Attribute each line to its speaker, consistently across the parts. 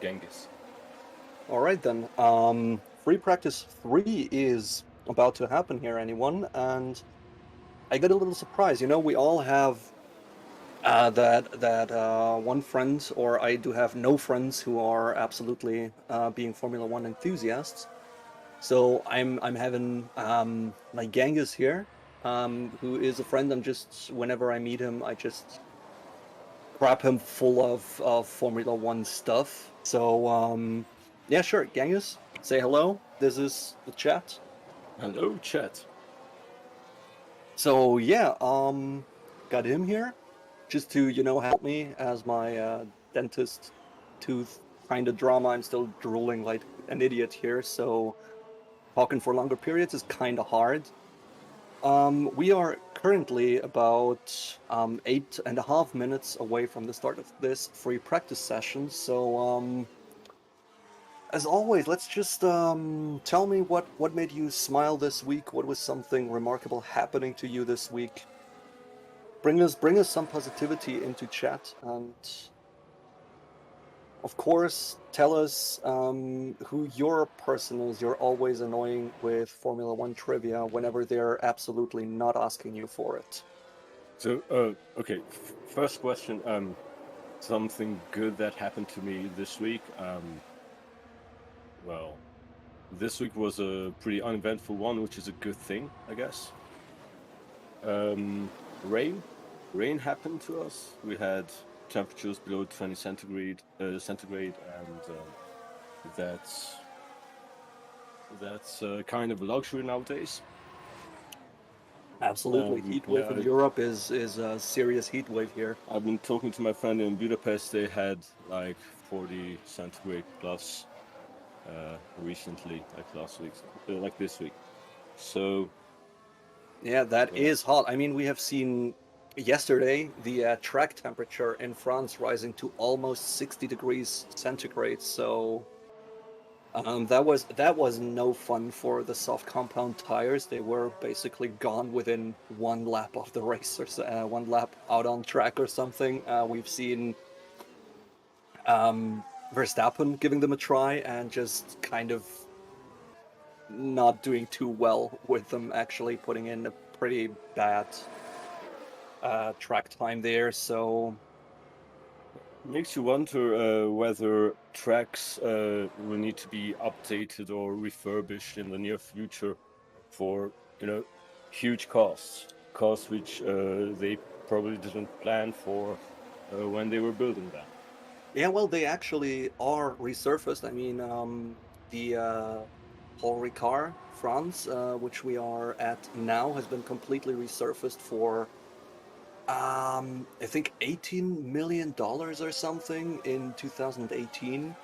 Speaker 1: Genghis.
Speaker 2: All right then. Free practice 3 is about to happen here, anyone, and I got a little surprise. We all have that one friend, or I do have no friends who are absolutely being Formula One enthusiasts. So I'm having my Genghis here, who is a friend. I'm just whenever I meet him, I just grab him full of Formula One stuff. So yeah, sure, Genghis, say hello. This is the chat.
Speaker 1: Hello, chat.
Speaker 2: So yeah, got him here just to help me as my dentist tooth kind of drama. I'm still drooling like an idiot here, so talking for longer periods is kind of hard. We are currently about 8.5 minutes away from the start of this free practice session. So, as always, let's just tell me what made you smile this week. What was something remarkable happening to you this week? Bring us some positivity into chat, and of course, tell us who your person is. You're always annoying with Formula One trivia whenever they're absolutely not asking you for it.
Speaker 1: So, okay. First question. Something good that happened to me this week. Well, this week was a pretty uneventful one, which is a good thing, I guess. Um, rain, rain happened to us. We had temperatures below 20 centigrade, and that's kind of a luxury nowadays.
Speaker 2: Absolutely. Heat wave in
Speaker 1: Yeah,
Speaker 2: Europe is a serious heat wave here.
Speaker 1: I've been talking to my friend in Budapest. They had like 40 centigrade plus recently, like last week, like this week. So
Speaker 2: Yeah, that
Speaker 1: yeah,
Speaker 2: is hot. I mean, we have seen yesterday the track temperature in France rising to almost 60 degrees centigrade. So that was no fun for the soft compound tires. They were basically gone within one lap of the race, or one lap out on track or something. We've seen Verstappen giving them a try and just kind of not doing too well with them, actually putting in a pretty bad track time there. So
Speaker 1: makes you wonder whether tracks will need to be updated or refurbished in the near future for huge costs which they probably didn't plan for when they were building them.
Speaker 2: yeah, well, they actually are resurfaced. I mean, the Paul Ricard France, which we are at now, has been completely resurfaced for I think $18 million or something in 2018.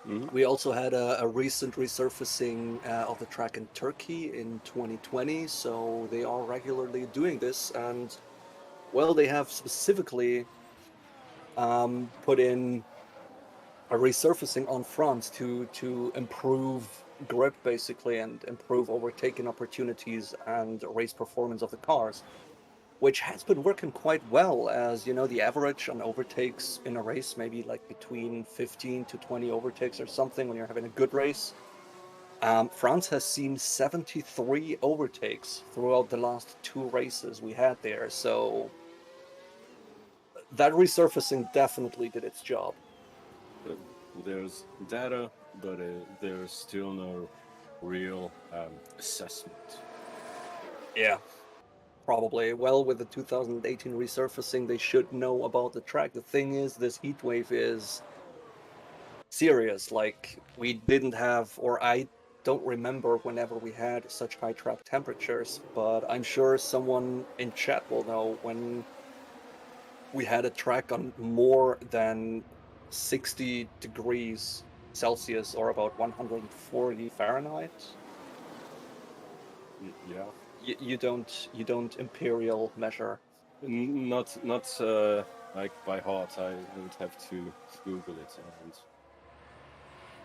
Speaker 1: Hmm.
Speaker 2: We also had a recent resurfacing of the track in Turkey in 2020, so they are regularly doing this. And well, they have specifically put in a resurfacing on France to improve grip basically and improve overtaking opportunities and race performance of the cars, which has been working quite well. As the average on overtakes in a race maybe like between 15 to 20 overtakes or something when you're having a good race. France has seen 73 overtakes throughout the last two races we had there, so that resurfacing definitely did its job.
Speaker 1: But there's data, but there's still no real assessment.
Speaker 2: Yeah, probably. Well, with the 2018 resurfacing, they should know about the track. The thing is, this heat wave is serious. Like, we didn't have, or I don't remember whenever we had such high track temperatures, but I'm sure someone in chat will know when we had a track on more than 60 degrees Celsius or about 140 Fahrenheit.
Speaker 1: Yeah.
Speaker 2: You don't imperial measure.
Speaker 1: Not like by heart. I would have to Google it. And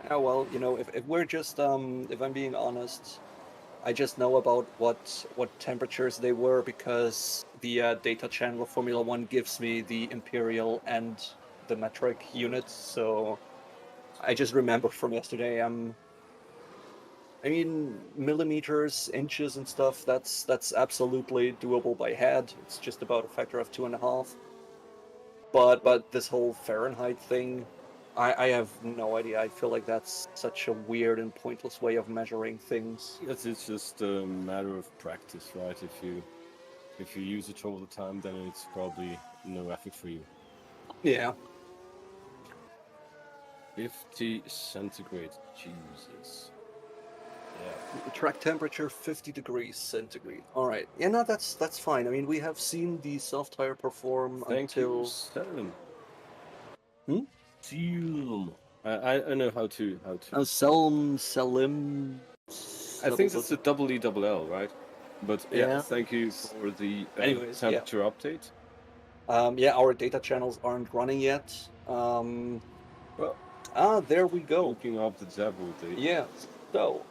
Speaker 2: Yeah, well, if we're just if I'm being honest, I just know about what temperatures they were because the data channel of Formula One gives me the imperial and the metric units. So I just remember from yesterday. I mean, millimeters, inches, and stuff. That's absolutely doable by head. It's just about a factor of 2.5. But this whole Fahrenheit thing, I have no idea. I feel like that's such a weird and pointless way of measuring things.
Speaker 1: Yes, it's just a matter of practice, right? If you use it all the time, then it's probably no effort for you.
Speaker 2: Yeah.
Speaker 1: 50 centigrade, Jesus. Yeah.
Speaker 2: Track temperature 50 degrees centigrade. All right. Yeah, no, that's fine. I mean, we have seen the soft tire perform
Speaker 1: Thank you,
Speaker 2: until.
Speaker 1: Selim.
Speaker 2: Hmm?
Speaker 1: Selim. I know how to
Speaker 2: Selim.
Speaker 1: I think it's a double E double L, right? But yeah,
Speaker 2: Yeah.
Speaker 1: thank you for the
Speaker 2: Anyways, yeah.
Speaker 1: temperature update.
Speaker 2: Yeah, our data channels aren't running yet.
Speaker 1: Well,
Speaker 2: There we go.
Speaker 1: looking up the devil date.
Speaker 2: Yeah. So,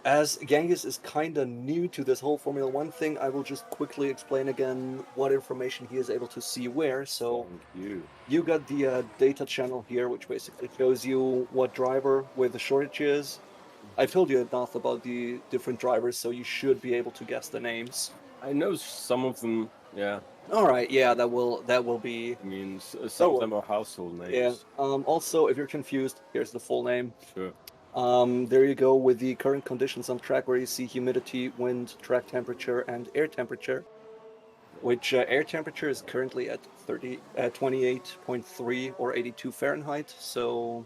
Speaker 2: as Genghis is kind of new to this whole Formula One thing, I will just quickly explain again what information he is able to see where. So,
Speaker 1: Thank you.
Speaker 2: you got the data channel here, which basically shows you what driver where the shortage is. I told you enough about the different drivers, so you should be able to guess the names.
Speaker 1: I know some of them. Yeah,
Speaker 2: All right, yeah, that will be.
Speaker 1: I mean, some of
Speaker 2: Oh,
Speaker 1: them are household names.
Speaker 2: yeah. Also, if you're confused, here's the full name.
Speaker 1: Sure.
Speaker 2: There you go with the current conditions on track, where you see humidity, wind, track temperature, and air temperature. Which air temperature is currently at 28.3 or 82 Fahrenheit. So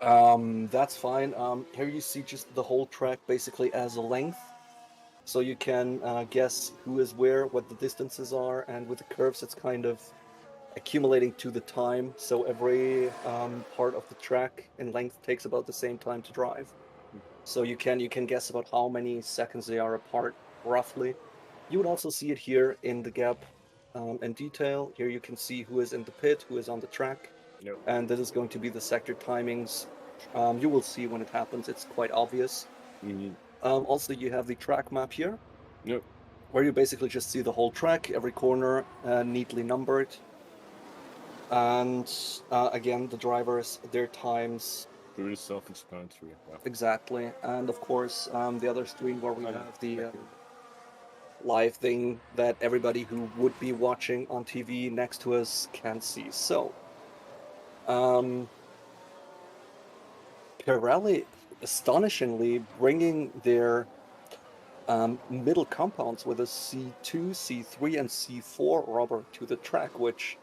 Speaker 2: that's fine. Here you see just the whole track basically as a length. So you can guess who is where, what the distances are, and with the curves, it's kind of accumulating to the time. So every part of the track in length takes about the same time to drive. So you can guess about how many seconds they are apart, roughly. You would also see it here in the gap in detail. Here you can see who is in the pit, who is on the track,
Speaker 1: Yep.
Speaker 2: and this is going to be the sector timings. You will see when it happens, it's quite obvious.
Speaker 1: Mhm.
Speaker 2: Also, you have the track map here,
Speaker 1: Yep.
Speaker 2: where you basically just see the whole track, every corner neatly numbered. And again, the drivers, their times,
Speaker 1: Pretty self-explanatory. Yeah.
Speaker 2: exactly. And of course, the other screen where we
Speaker 1: I know.
Speaker 2: have the live thing that everybody who would be watching on TV next to us can see. So, Pirelli, astonishingly, bringing their middle compounds with a C2, C3, and C4 rubber to the track, which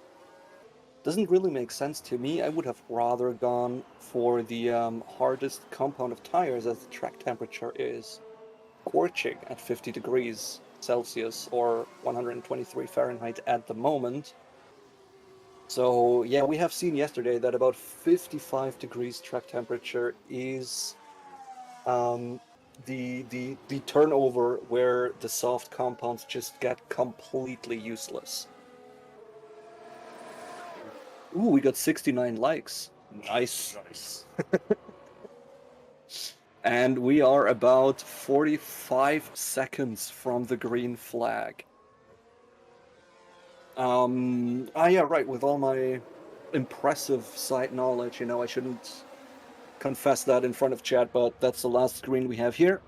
Speaker 2: doesn't really make sense to me. I would have rather gone for the hardest compound of tires, as the track temperature is scorching at 50 degrees Celsius or 123 Fahrenheit at the moment. So yeah, we have seen yesterday that about 55 degrees track temperature is the turnover where the soft compounds just get completely useless. Ooh, we got 69 likes. Nice.
Speaker 1: Nice.
Speaker 2: And we are about 45 seconds from the green flag. Yeah, right. With all my impressive site knowledge, I shouldn't confess that in front of chat, but that's the last screen we have here,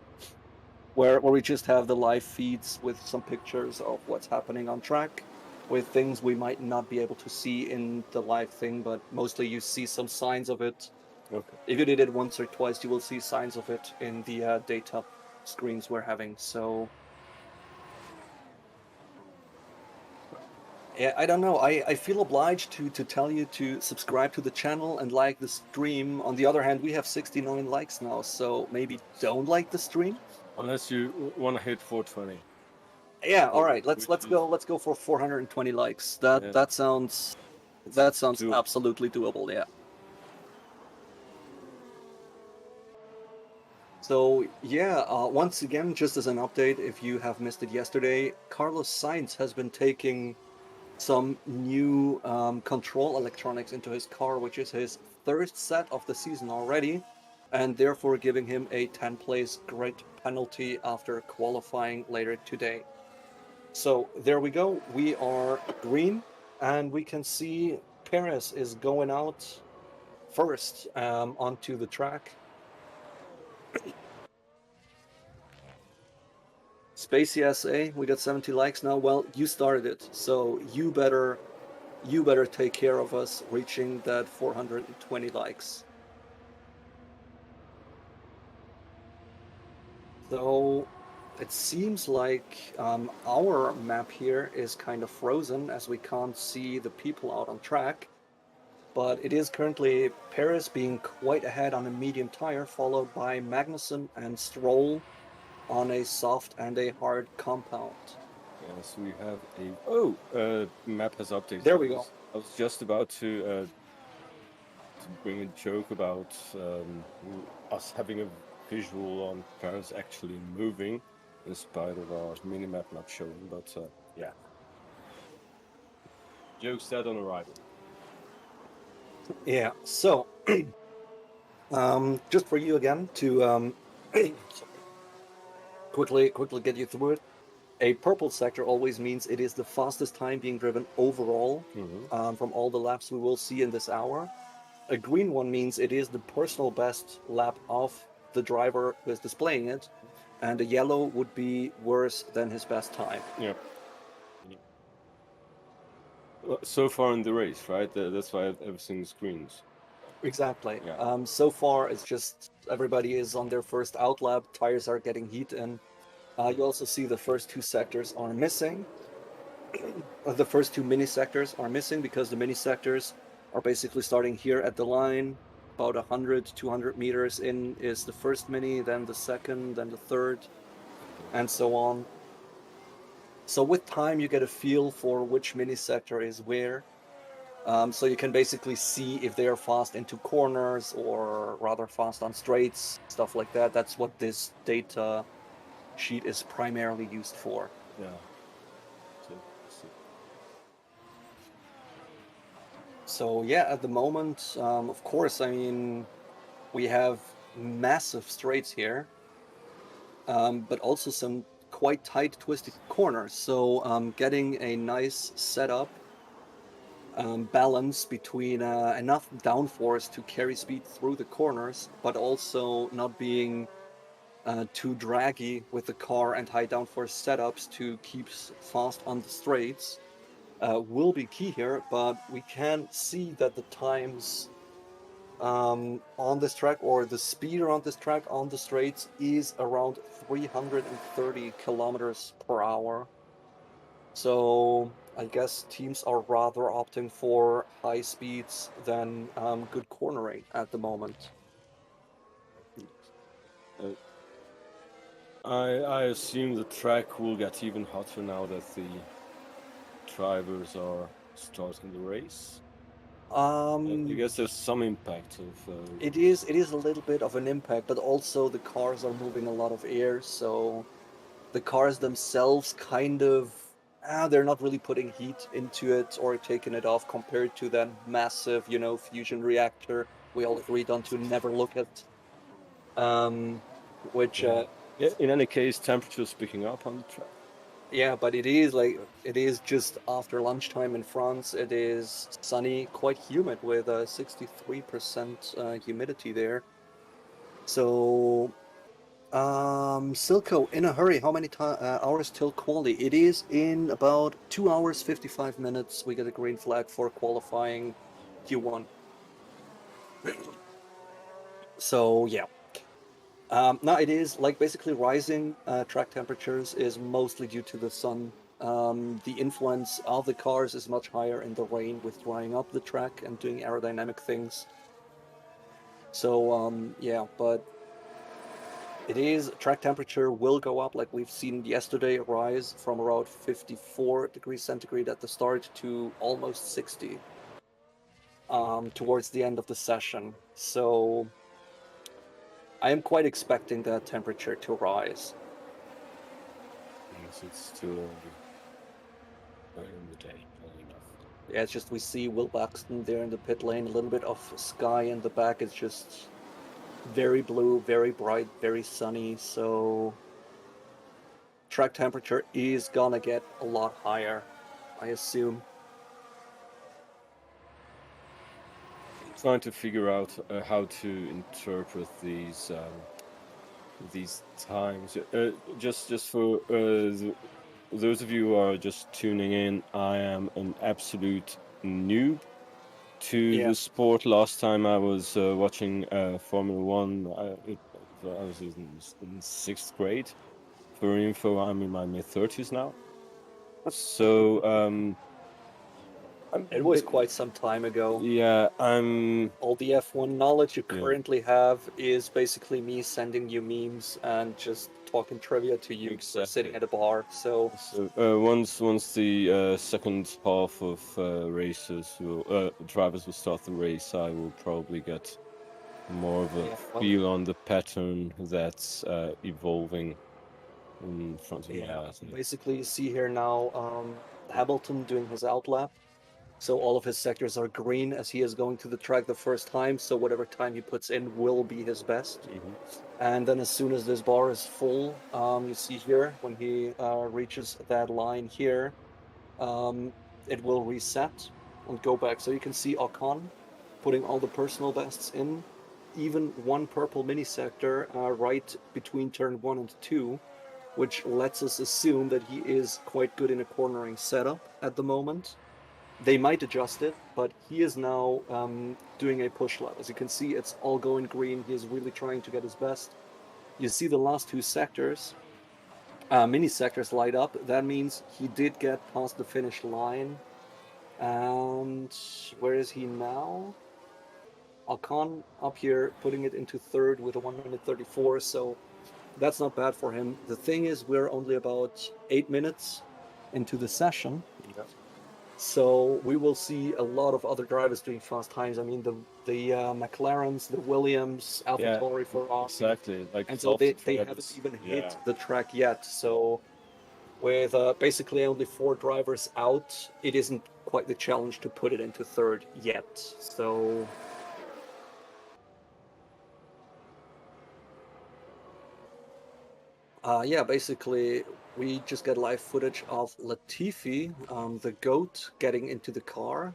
Speaker 2: where we just have the live feeds with some pictures of what's happening on track, with things we might not be able to see in the live thing, but mostly you see some signs of it.
Speaker 1: Okay.
Speaker 2: If you did it once or twice, you will see signs of it in the data screens we're having. So yeah, I don't know. I feel obliged to tell you to subscribe to the channel and like the stream. On the other hand, we have 69 likes now, so maybe don't like the stream.
Speaker 1: Unless you want to hit 420.
Speaker 2: Yeah, all right. Let's
Speaker 1: Which is-
Speaker 2: go for 420 likes. That
Speaker 1: Yeah.
Speaker 2: that sounds absolutely doable. Yeah. So yeah, once again, just as an update, if you have missed it yesterday, Carlos Sainz has been taking some new control electronics into his car, which is his third set of the season already, and therefore giving him a 10-place grid penalty after qualifying later today. So there we go. We are green, and we can see Perez is going out first onto the track. Spacey SA, we got 70 likes now. Well, you started it, so you better take care of us reaching that 420 likes. So it seems like our map here is kind of frozen as we can't see the people out on track. But it is currently Paris being quite ahead on a medium tire, followed by Magnussen and Stroll on a soft and a hard compound.
Speaker 1: Yes, we have a map has updated.
Speaker 2: There we go.
Speaker 1: I was just about to bring a joke about us having a visual on cars actually moving, in spite of our minimap not showing. But yeah, joke's dead on arrival.
Speaker 2: Yeah, so just for you again to quickly get you through it. A purple sector always means it is the fastest time being driven overall from all the laps we will see in this hour. A green one means it is the personal best lap of the driver who is displaying it, and a yellow would be worse than his best time.
Speaker 1: Yeah. Well, so far in the race, right? That's why everything's greens.
Speaker 2: Exactly.
Speaker 1: Yeah.
Speaker 2: So far, it's just everybody is on their first out lap. Tires are getting heat in. You also see the first two sectors are missing. The first two mini sectors are missing because the mini sectors are basically starting here at the line. About 100, 200 meters in is the first mini, then the second, then the third, and so on. So with time, you get a feel for which mini sector is where. So you can basically see if they are fast into corners or rather fast on straights, stuff like that. That's what this data sheet is primarily used for.
Speaker 1: Yeah.
Speaker 2: So yeah, at the moment, of course, I mean, we have massive straights here, but also some quite tight, twisted corners. So getting a nice setup balance between enough downforce to carry speed through the corners, but also not being too draggy with the car and high downforce setups to keep fast on the straights will be key here. But we can see that the times on this track, or the speed around this track on the straights, is around 330 kilometers per hour. So I guess teams are rather opting for high speeds than good cornering at the moment.
Speaker 1: I assume the track will get even hotter now that the drivers are starting the race. I guess there's some impact of.
Speaker 2: It is a little bit of an impact, but also the cars are moving a lot of air, so the cars themselves kind of they're not really putting heat into it or taking it off compared to that massive, fusion reactor we all agreed on to never look at. Um, which
Speaker 1: Yeah, in any case, temperature's picking up on the track.
Speaker 2: Yeah, but it is just after lunchtime in France. It is sunny, quite humid with 63% humidity there. So, Silco, in a hurry, how many hours till quali? It is in about 2 hours 55 minutes. We get a green flag for qualifying Q1. So yeah. Now it is like basically rising track temperatures is mostly due to the sun. The influence of the cars is much higher in the rain with drying up the track and doing aerodynamic things. So yeah, but it is track temperature will go up like we've seen yesterday, rise from around 54 degrees centigrade at the start to almost 60 towards the end of the session. So I am quite expecting that temperature to rise.
Speaker 1: Yes, it's still early in the day, early enough.
Speaker 2: Yeah, it's just we see Will Buxton there in the pit lane, a little bit of sky in the back. It's just very blue, very bright, very sunny. So track temperature is gonna get a lot higher, I assume.
Speaker 1: Trying to figure out how to interpret these times. Just for those of you who are just tuning in, I am an absolute noob to
Speaker 2: Yeah.
Speaker 1: the sport. Last time I was watching Formula One, I was in sixth grade. For info, I'm in my mid-30s now. So I'm
Speaker 2: It was quite some time ago.
Speaker 1: yeah, I'm
Speaker 2: All the F1 knowledge you
Speaker 1: yeah.
Speaker 2: currently have is basically me sending you memes and just talking trivia to you. We're sitting
Speaker 1: Exactly.
Speaker 2: at a bar, so
Speaker 1: So once the second half of drivers will start the race, I will probably get more of a
Speaker 2: yeah, well,
Speaker 1: feel on the pattern that's evolving in front of my
Speaker 2: yeah.
Speaker 1: eyes.
Speaker 2: Basically, you see here now Hamilton doing his outlap. So all of his sectors are green as he is going to the track the first time. So whatever time he puts in will be his best. And then as soon as this bar is full, you see here when he reaches that line here, um, it will reset and go back. So you can see Ocon putting all the personal bests in, even one purple mini sector right between turn 1 and 2, which lets us assume that he is quite good in a cornering setup at the moment. They might adjust it, but he is now doing a push lap. As you can see, it's all going green. He is really trying to get his best. You see the last two sectors, mini sectors light up. That means he did get past the finish line. And where is he now? Ocon up here putting it into third with a 134. So that's not bad for him. The thing is, we're only about 8 minutes into the session.
Speaker 1: Yeah.
Speaker 2: So we will see a lot of other drivers doing fast times. I mean, the McLarens, the Williams,
Speaker 1: Yeah,
Speaker 2: AlphaTauri, Ferrari,
Speaker 1: exactly. Like
Speaker 2: and so
Speaker 1: half the
Speaker 2: they haven't
Speaker 1: drivers.
Speaker 2: even
Speaker 1: Yeah.
Speaker 2: hit the track yet. So with basically only 4 drivers out, it isn't quite the challenge to put it into third yet. So yeah, basically we just get live footage of Latifi, the goat, getting into the car.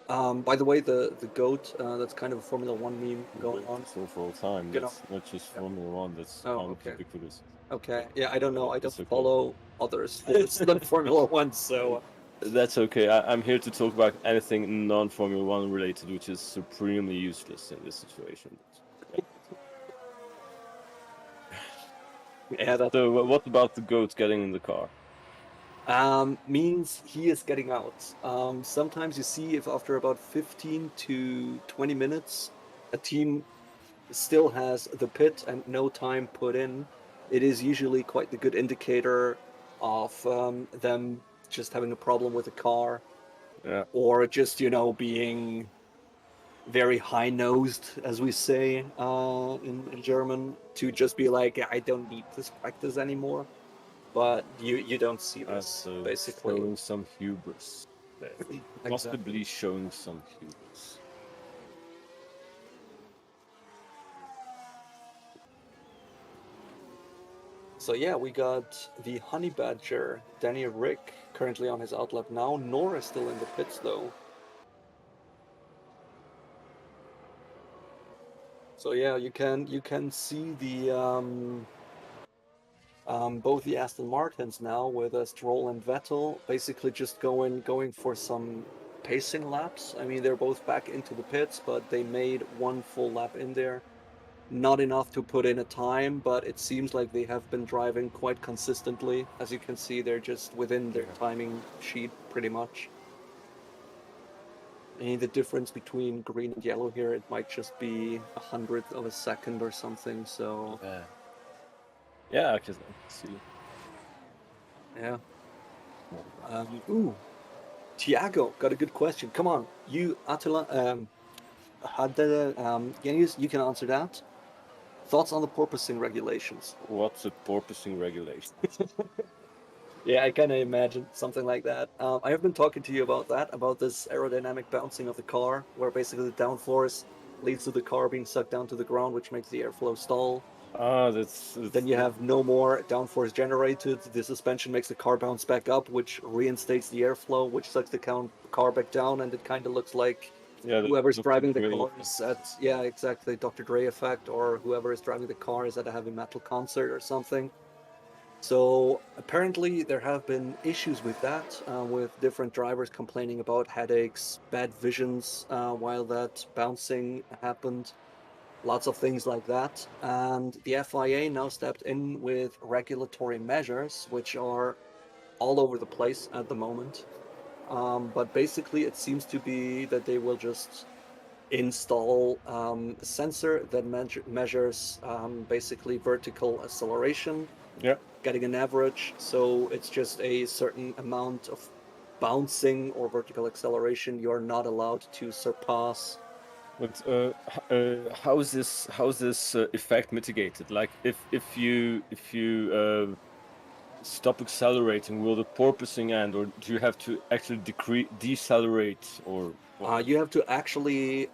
Speaker 2: By the way, the goat, that's kind of a Formula One meme going on.
Speaker 1: So for all time,
Speaker 2: You know.
Speaker 1: that's not just
Speaker 2: Yeah.
Speaker 1: Formula One. That's
Speaker 2: Oh,
Speaker 1: kind of
Speaker 2: okay.
Speaker 1: ubiquitous.
Speaker 2: Okay. Yeah, I don't know. I don't
Speaker 1: It's okay.
Speaker 2: follow other sports than Formula One, so
Speaker 1: That's okay. I'm here to talk about anything non-Formula One related, which is supremely useless in this situation.
Speaker 2: yeah, that
Speaker 1: So, what about the goat getting in the car?
Speaker 2: means he is getting out. Sometimes you see if after about 15 to 20 minutes, a team still has the pit and no time put in, it is usually quite the good indicator of them just having a problem with the car
Speaker 1: Yeah.
Speaker 2: or just, being very high-nosed, as we say in German, to just be like, I don't need this practice anymore. But you don't see this,
Speaker 1: So
Speaker 2: basically.
Speaker 1: showing some hubris there.
Speaker 2: Exactly.
Speaker 1: Possibly showing some hubris.
Speaker 2: So yeah, we got the Honey Badger, Danny Rick, currently on his outlap now. Nor is still in the pits though. So yeah, you can see the both the Aston Martins now with Stroll and Vettel basically just going for some pacing laps. I mean, they're both back into the pits, but they made one full lap in there. Not enough to put in a time, but it seems like they have been driving quite consistently. As you can see, they're just within their timing sheet pretty much. I mean, the difference between green and yellow here, it might just be 100th of a second or something. So
Speaker 1: Yeah, I can see.
Speaker 2: yeah. Ooh, Tiago got a good question. Come on, you Attila. Genius, you can answer that. Thoughts on the porpoising regulations?
Speaker 1: What's a porpoising regulation?
Speaker 2: Yeah, I kind of imagine something like that. I have been talking to you about this aerodynamic bouncing of the car, where basically the downforce leads to the car being sucked down to the ground, which makes the airflow stall.
Speaker 1: That's
Speaker 2: Then you have no more downforce generated. The suspension makes the car bounce back up, which reinstates the airflow, which sucks the car back down, and it kind of looks like
Speaker 1: yeah, the
Speaker 2: whoever's
Speaker 1: Dr.
Speaker 2: driving the
Speaker 1: Dre
Speaker 2: car
Speaker 1: effect.
Speaker 2: is at, yeah, exactly, Dr. Dre effect, or whoever is driving the car is at a heavy metal concert or something. So apparently there have been issues with that, with different drivers complaining about headaches, bad visions while that bouncing happened, lots of things like that. And the FIA now stepped in with regulatory measures, which are all over the place at the moment. But basically, it seems to be that they will just install a sensor that measures basically vertical acceleration,
Speaker 1: Yeah,
Speaker 2: getting an average. So it's just a certain amount of bouncing or vertical acceleration you're not allowed to surpass.
Speaker 1: but how is this effect mitigated? Like if you stop accelerating, will the porpoising end, or do you have to actually decelerate, or what?
Speaker 2: You have to actually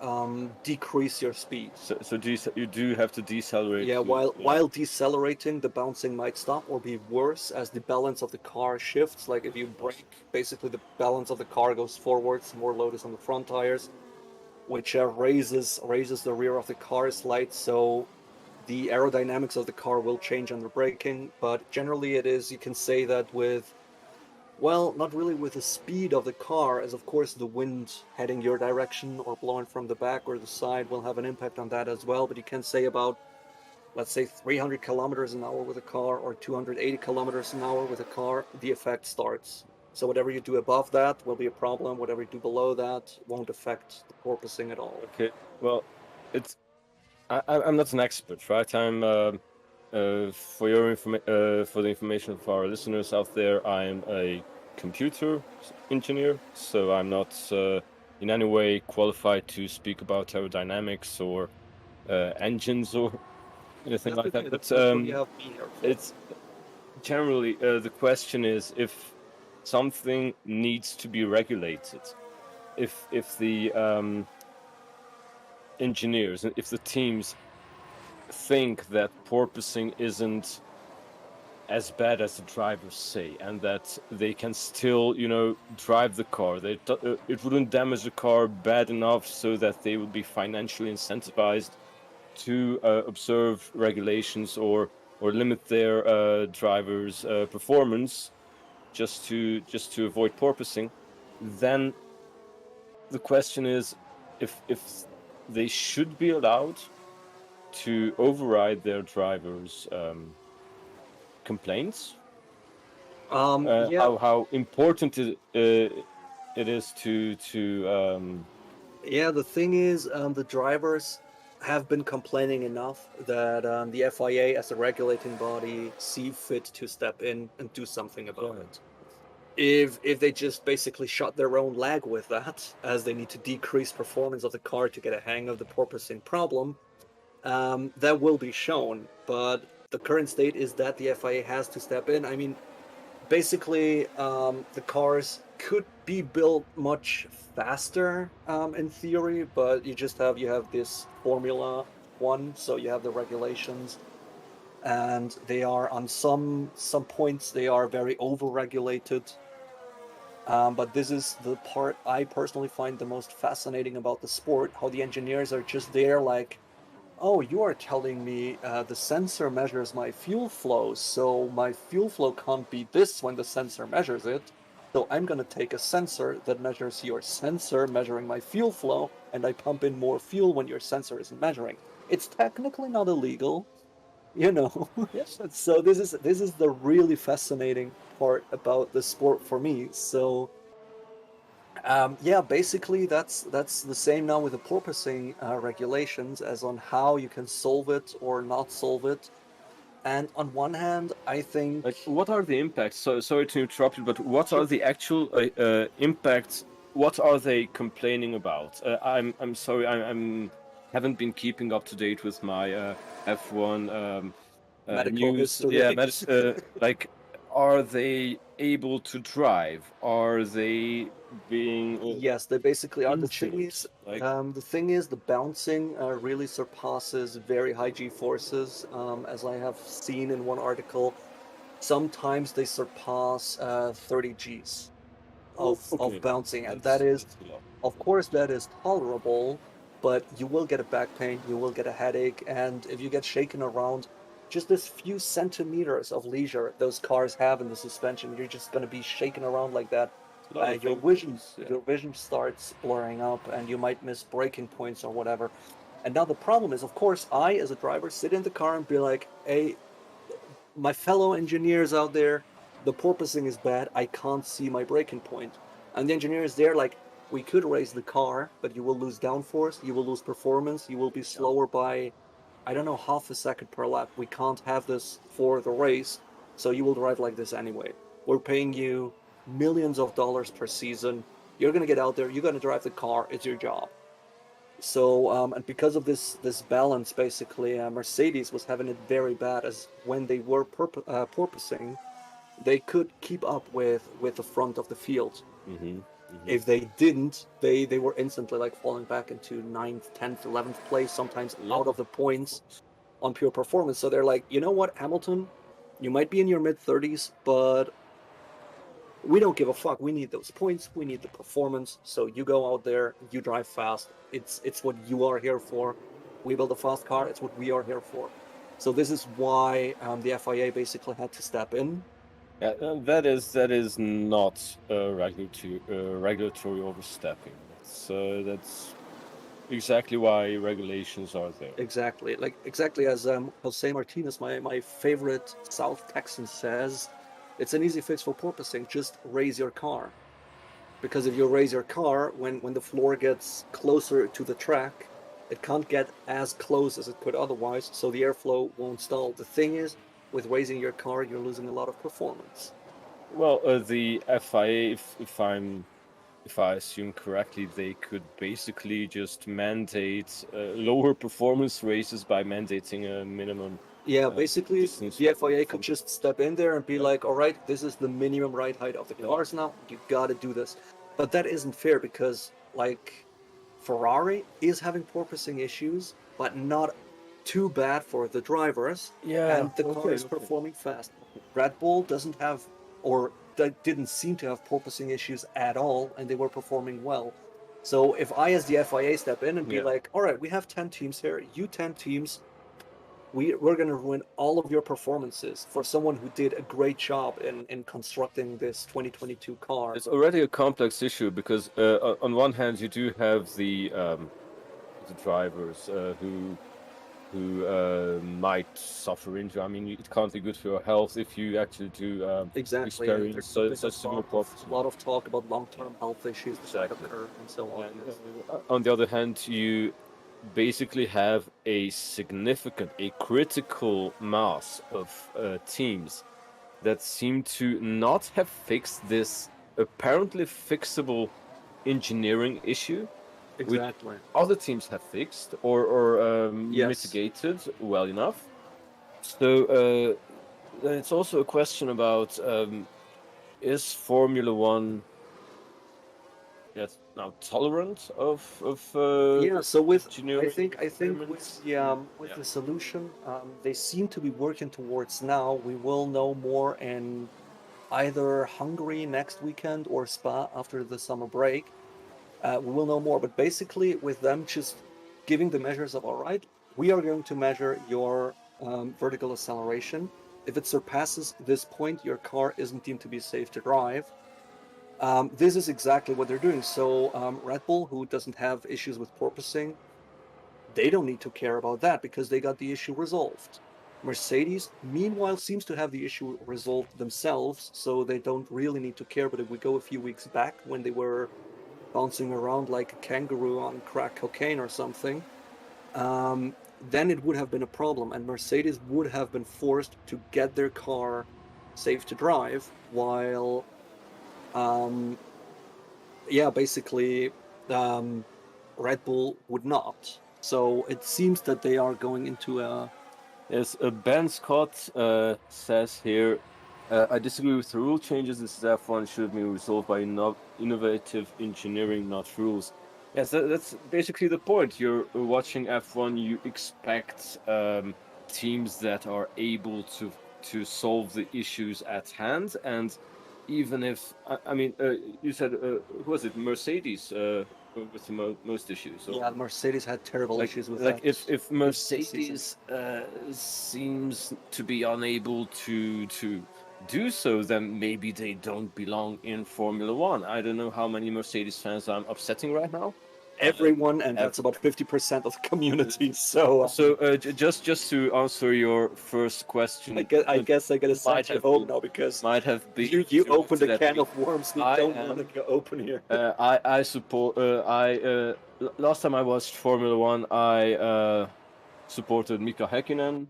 Speaker 2: decrease your speed.
Speaker 1: So you do have to decelerate
Speaker 2: Yeah,
Speaker 1: to, yeah.
Speaker 2: while decelerating, the bouncing might stop or be worse as the balance of the car shifts. Like if you brake, basically the balance of the car goes forwards, more load is on the front tires, which raises the rear of the car slight. So the aerodynamics of the car will change under braking. But generally, it is, you can say that with, well, not really with the speed of the car, as of course the wind heading your direction or blowing from the back or the side will have an impact on that as well. But you can say about, let's say, 300 kilometers an hour with a car or 280 kilometers an hour with a car, the effect starts. So whatever you do above that will be a problem. Whatever you do below that won't affect the porpoising at all.
Speaker 1: Okay, well, it's I'm not an expert, right? For for the information of our listeners out there, I'm a computer engineer, so I'm not in any way qualified to speak about aerodynamics or engines or anything
Speaker 2: That's
Speaker 1: like
Speaker 2: okay.
Speaker 1: that. But
Speaker 2: That's what you have me here for.
Speaker 1: it's generally the question is if something needs to be regulated, if the engineers, if the teams think that porpoising isn't as bad as the drivers say, and that they can still, drive the car. It wouldn't damage the car bad enough so that they would be financially incentivized to observe regulations or limit their drivers' performance just to avoid porpoising. Then the question is if they should be allowed to override their drivers' complaints.
Speaker 2: Yeah,
Speaker 1: How important it is to
Speaker 2: yeah. The thing is, the drivers have been complaining enough that the FIA, as a regulating body, see fit to step in and do something about
Speaker 1: yeah.
Speaker 2: it. If they just basically shot their own leg with that, as they need to decrease performance of the car to get a hang of the porpoising problem, that will be shown. But the current state is that the FIA has to step in. I mean, basically, the cars could be built much faster in theory, but you have this Formula One, so you have the regulations, and they are on some points they are very over-regulated. But this is the part I personally find the most fascinating about the sport, how the engineers are just there like, oh, you are telling me the sensor measures my fuel flow, so my fuel flow can't be this when the sensor measures it. So I'm going to take a sensor that measures your sensor measuring my fuel flow, and I pump in more fuel when your sensor isn't measuring. It's technically not illegal, you know.
Speaker 1: Yes.
Speaker 2: So this is the really fascinating part about the sport for me. So yeah, basically that's the same now with the porpoising regulations as on how you can solve it or not solve it. And on one hand, I think,
Speaker 1: Like, what are the impacts? So sorry to interrupt you, but what are
Speaker 2: sure,
Speaker 1: the actual impacts? What are they complaining about? I'm sorry, I'm haven't been keeping up to date with my F1
Speaker 2: medical
Speaker 1: news.
Speaker 2: history.
Speaker 1: Yeah, like, are they able to drive? Are they being
Speaker 2: Yes, they basically are. The thing
Speaker 1: injured?
Speaker 2: is,
Speaker 1: Like,
Speaker 2: The thing is, the bouncing really surpasses very high G forces, as I have seen in one article. Sometimes they surpass 30 Gs
Speaker 1: oh,
Speaker 2: of
Speaker 1: okay,
Speaker 2: bouncing, and that is,
Speaker 1: that's a lot.
Speaker 2: of course, that is tolerable, but you will get a back pain, you will get a headache, and if you get shaken around, just this few centimeters of leisure those cars have in the suspension, you're just going to be shaken around like that.
Speaker 1: A lot of
Speaker 2: Your
Speaker 1: things. Yeah.
Speaker 2: your vision starts blurring up, and you might miss braking points or whatever. And now the problem is, of course, I as a driver sit in the car and be like, "Hey, my fellow engineers out there, the porpoising is bad. I can't see my braking point." And the engineers there, like, we could raise the car, but you will lose downforce, you will lose performance, you will be
Speaker 1: Yeah.
Speaker 2: slower by, I don't know, half a second per lap. We can't have this for the race, so you will drive like this anyway. We're paying you millions of dollars per season. You're gonna get out there, you're gonna drive the car, it's your job. So, and because of this balance, basically, Mercedes was having it very bad. As when they were porpoising, they could keep up with the front of the field.
Speaker 1: Mm-hmm. Mm-hmm.
Speaker 2: If they didn't, they were instantly like falling back into ninth, 10th, 11th place, sometimes
Speaker 1: A lot
Speaker 2: out of
Speaker 1: of
Speaker 2: the points on pure performance. So they're like, you know what, Hamilton, you might be in your mid 30s, but we don't give a fuck. We need those points. We need the performance. So you go out there, you drive fast. It's what you are here for. We build a fast car. It's what we are here for. So this is why the FIA basically had to step in.
Speaker 1: Yeah, that is not regulatory overstepping. That's exactly why regulations are there.
Speaker 2: Exactly, like exactly as Jose Martinez, my favorite South Texan, says, it's an easy fix for porpoising. Just raise your car. Because if you raise your car, when the floor gets closer to the track, it can't get as close as it could otherwise, so the airflow won't stall. The thing is, with raising your car, you're losing a lot of performance.
Speaker 1: Well, the FIA, if I assume correctly, they could basically just mandate lower performance races by mandating a minimum
Speaker 2: Yeah, basically,
Speaker 1: distance
Speaker 2: the FIA could
Speaker 1: from.
Speaker 2: just step in there and be
Speaker 1: Yeah,
Speaker 2: like, all right, this is the minimum ride height of the
Speaker 1: yeah,
Speaker 2: cars now. You gotta do this. But that isn't fair because, like, Ferrari is having porpoising issues, but not too bad for the drivers,
Speaker 1: yeah.
Speaker 2: and the car
Speaker 1: Okay,
Speaker 2: is
Speaker 1: okay.
Speaker 2: performing fast. Red Bull doesn't have, or didn't seem to have porpoising issues at all, and they were performing well. So if I, as the FIA, step in and be
Speaker 1: Yeah.
Speaker 2: like, all right, we have 10 teams here, you 10 teams, we're going to ruin all of your performances for someone who did a great job in constructing this 2022 car.
Speaker 1: It's already a complex issue because on one hand you do have the drivers who might suffer injury. I mean, it can't be good for your health if you actually do
Speaker 2: Exactly, and
Speaker 1: experience
Speaker 2: there's
Speaker 1: such severe
Speaker 2: a
Speaker 1: property.
Speaker 2: lot of talk about long-term health issues that might
Speaker 1: Exactly.
Speaker 2: occur and so on.
Speaker 1: And
Speaker 2: Yes.
Speaker 1: on the other hand, you basically have a significant, a critical mass of teams that seem to not have fixed this apparently fixable engineering issue, which
Speaker 2: Exactly.
Speaker 1: other teams have fixed or
Speaker 2: Yes.
Speaker 1: mitigated well enough. So then it's also a question about is Formula One, yes, now tolerant of
Speaker 2: Yeah, so with
Speaker 1: engineering
Speaker 2: I think
Speaker 1: experiments?
Speaker 2: with
Speaker 1: Yeah.
Speaker 2: the solution they seem to be working towards now. We will know more in either Hungary next weekend or Spa after the summer break. We will know more, but basically with them just giving the measures of, all right, we are going to measure your vertical acceleration. If it surpasses this point, your car isn't deemed to be safe to drive. This is exactly what they're doing. So Red Bull, who doesn't have issues with porpoising, they don't need to care about that because they got the issue resolved. Mercedes, meanwhile, seems to have the issue resolved themselves, so they don't really need to care. But if we go a few weeks back when they were bouncing around like a kangaroo on crack cocaine or something, then it would have been a problem, and Mercedes would have been forced to get their car safe to drive, while, um, yeah, basically, um, Red Bull would not. So it seems that they are going into a.
Speaker 1: Yes, Ben Scott says here, I disagree with the rule changes. This F1 should be resolved by innovative engineering, not rules. Yes, that's basically the point. You're watching F1. You expect teams that are able to solve the issues at hand, and even if I mean, you said who was it? Mercedes with the most issues. So
Speaker 2: Yeah, Mercedes had terrible
Speaker 1: like
Speaker 2: issues with
Speaker 1: like
Speaker 2: that
Speaker 1: if
Speaker 2: this season.
Speaker 1: Mercedes seems to be unable to do so, then maybe they don't belong in Formula One. I don't know how many Mercedes fans I'm upsetting right now.
Speaker 2: Everyone, and
Speaker 1: Ev-
Speaker 2: that's about 50% of the community. So
Speaker 1: so just to answer your first question,
Speaker 2: I guess I gotta
Speaker 1: might
Speaker 2: send you
Speaker 1: have
Speaker 2: home
Speaker 1: been
Speaker 2: now because
Speaker 1: might have been
Speaker 2: you
Speaker 1: too
Speaker 2: opened
Speaker 1: opposite
Speaker 2: a
Speaker 1: at
Speaker 2: can
Speaker 1: me.
Speaker 2: of worms we
Speaker 1: I
Speaker 2: don't want to
Speaker 1: am
Speaker 2: go open here.
Speaker 1: I support last time I watched Formula One, I supported Mika Häkkinen.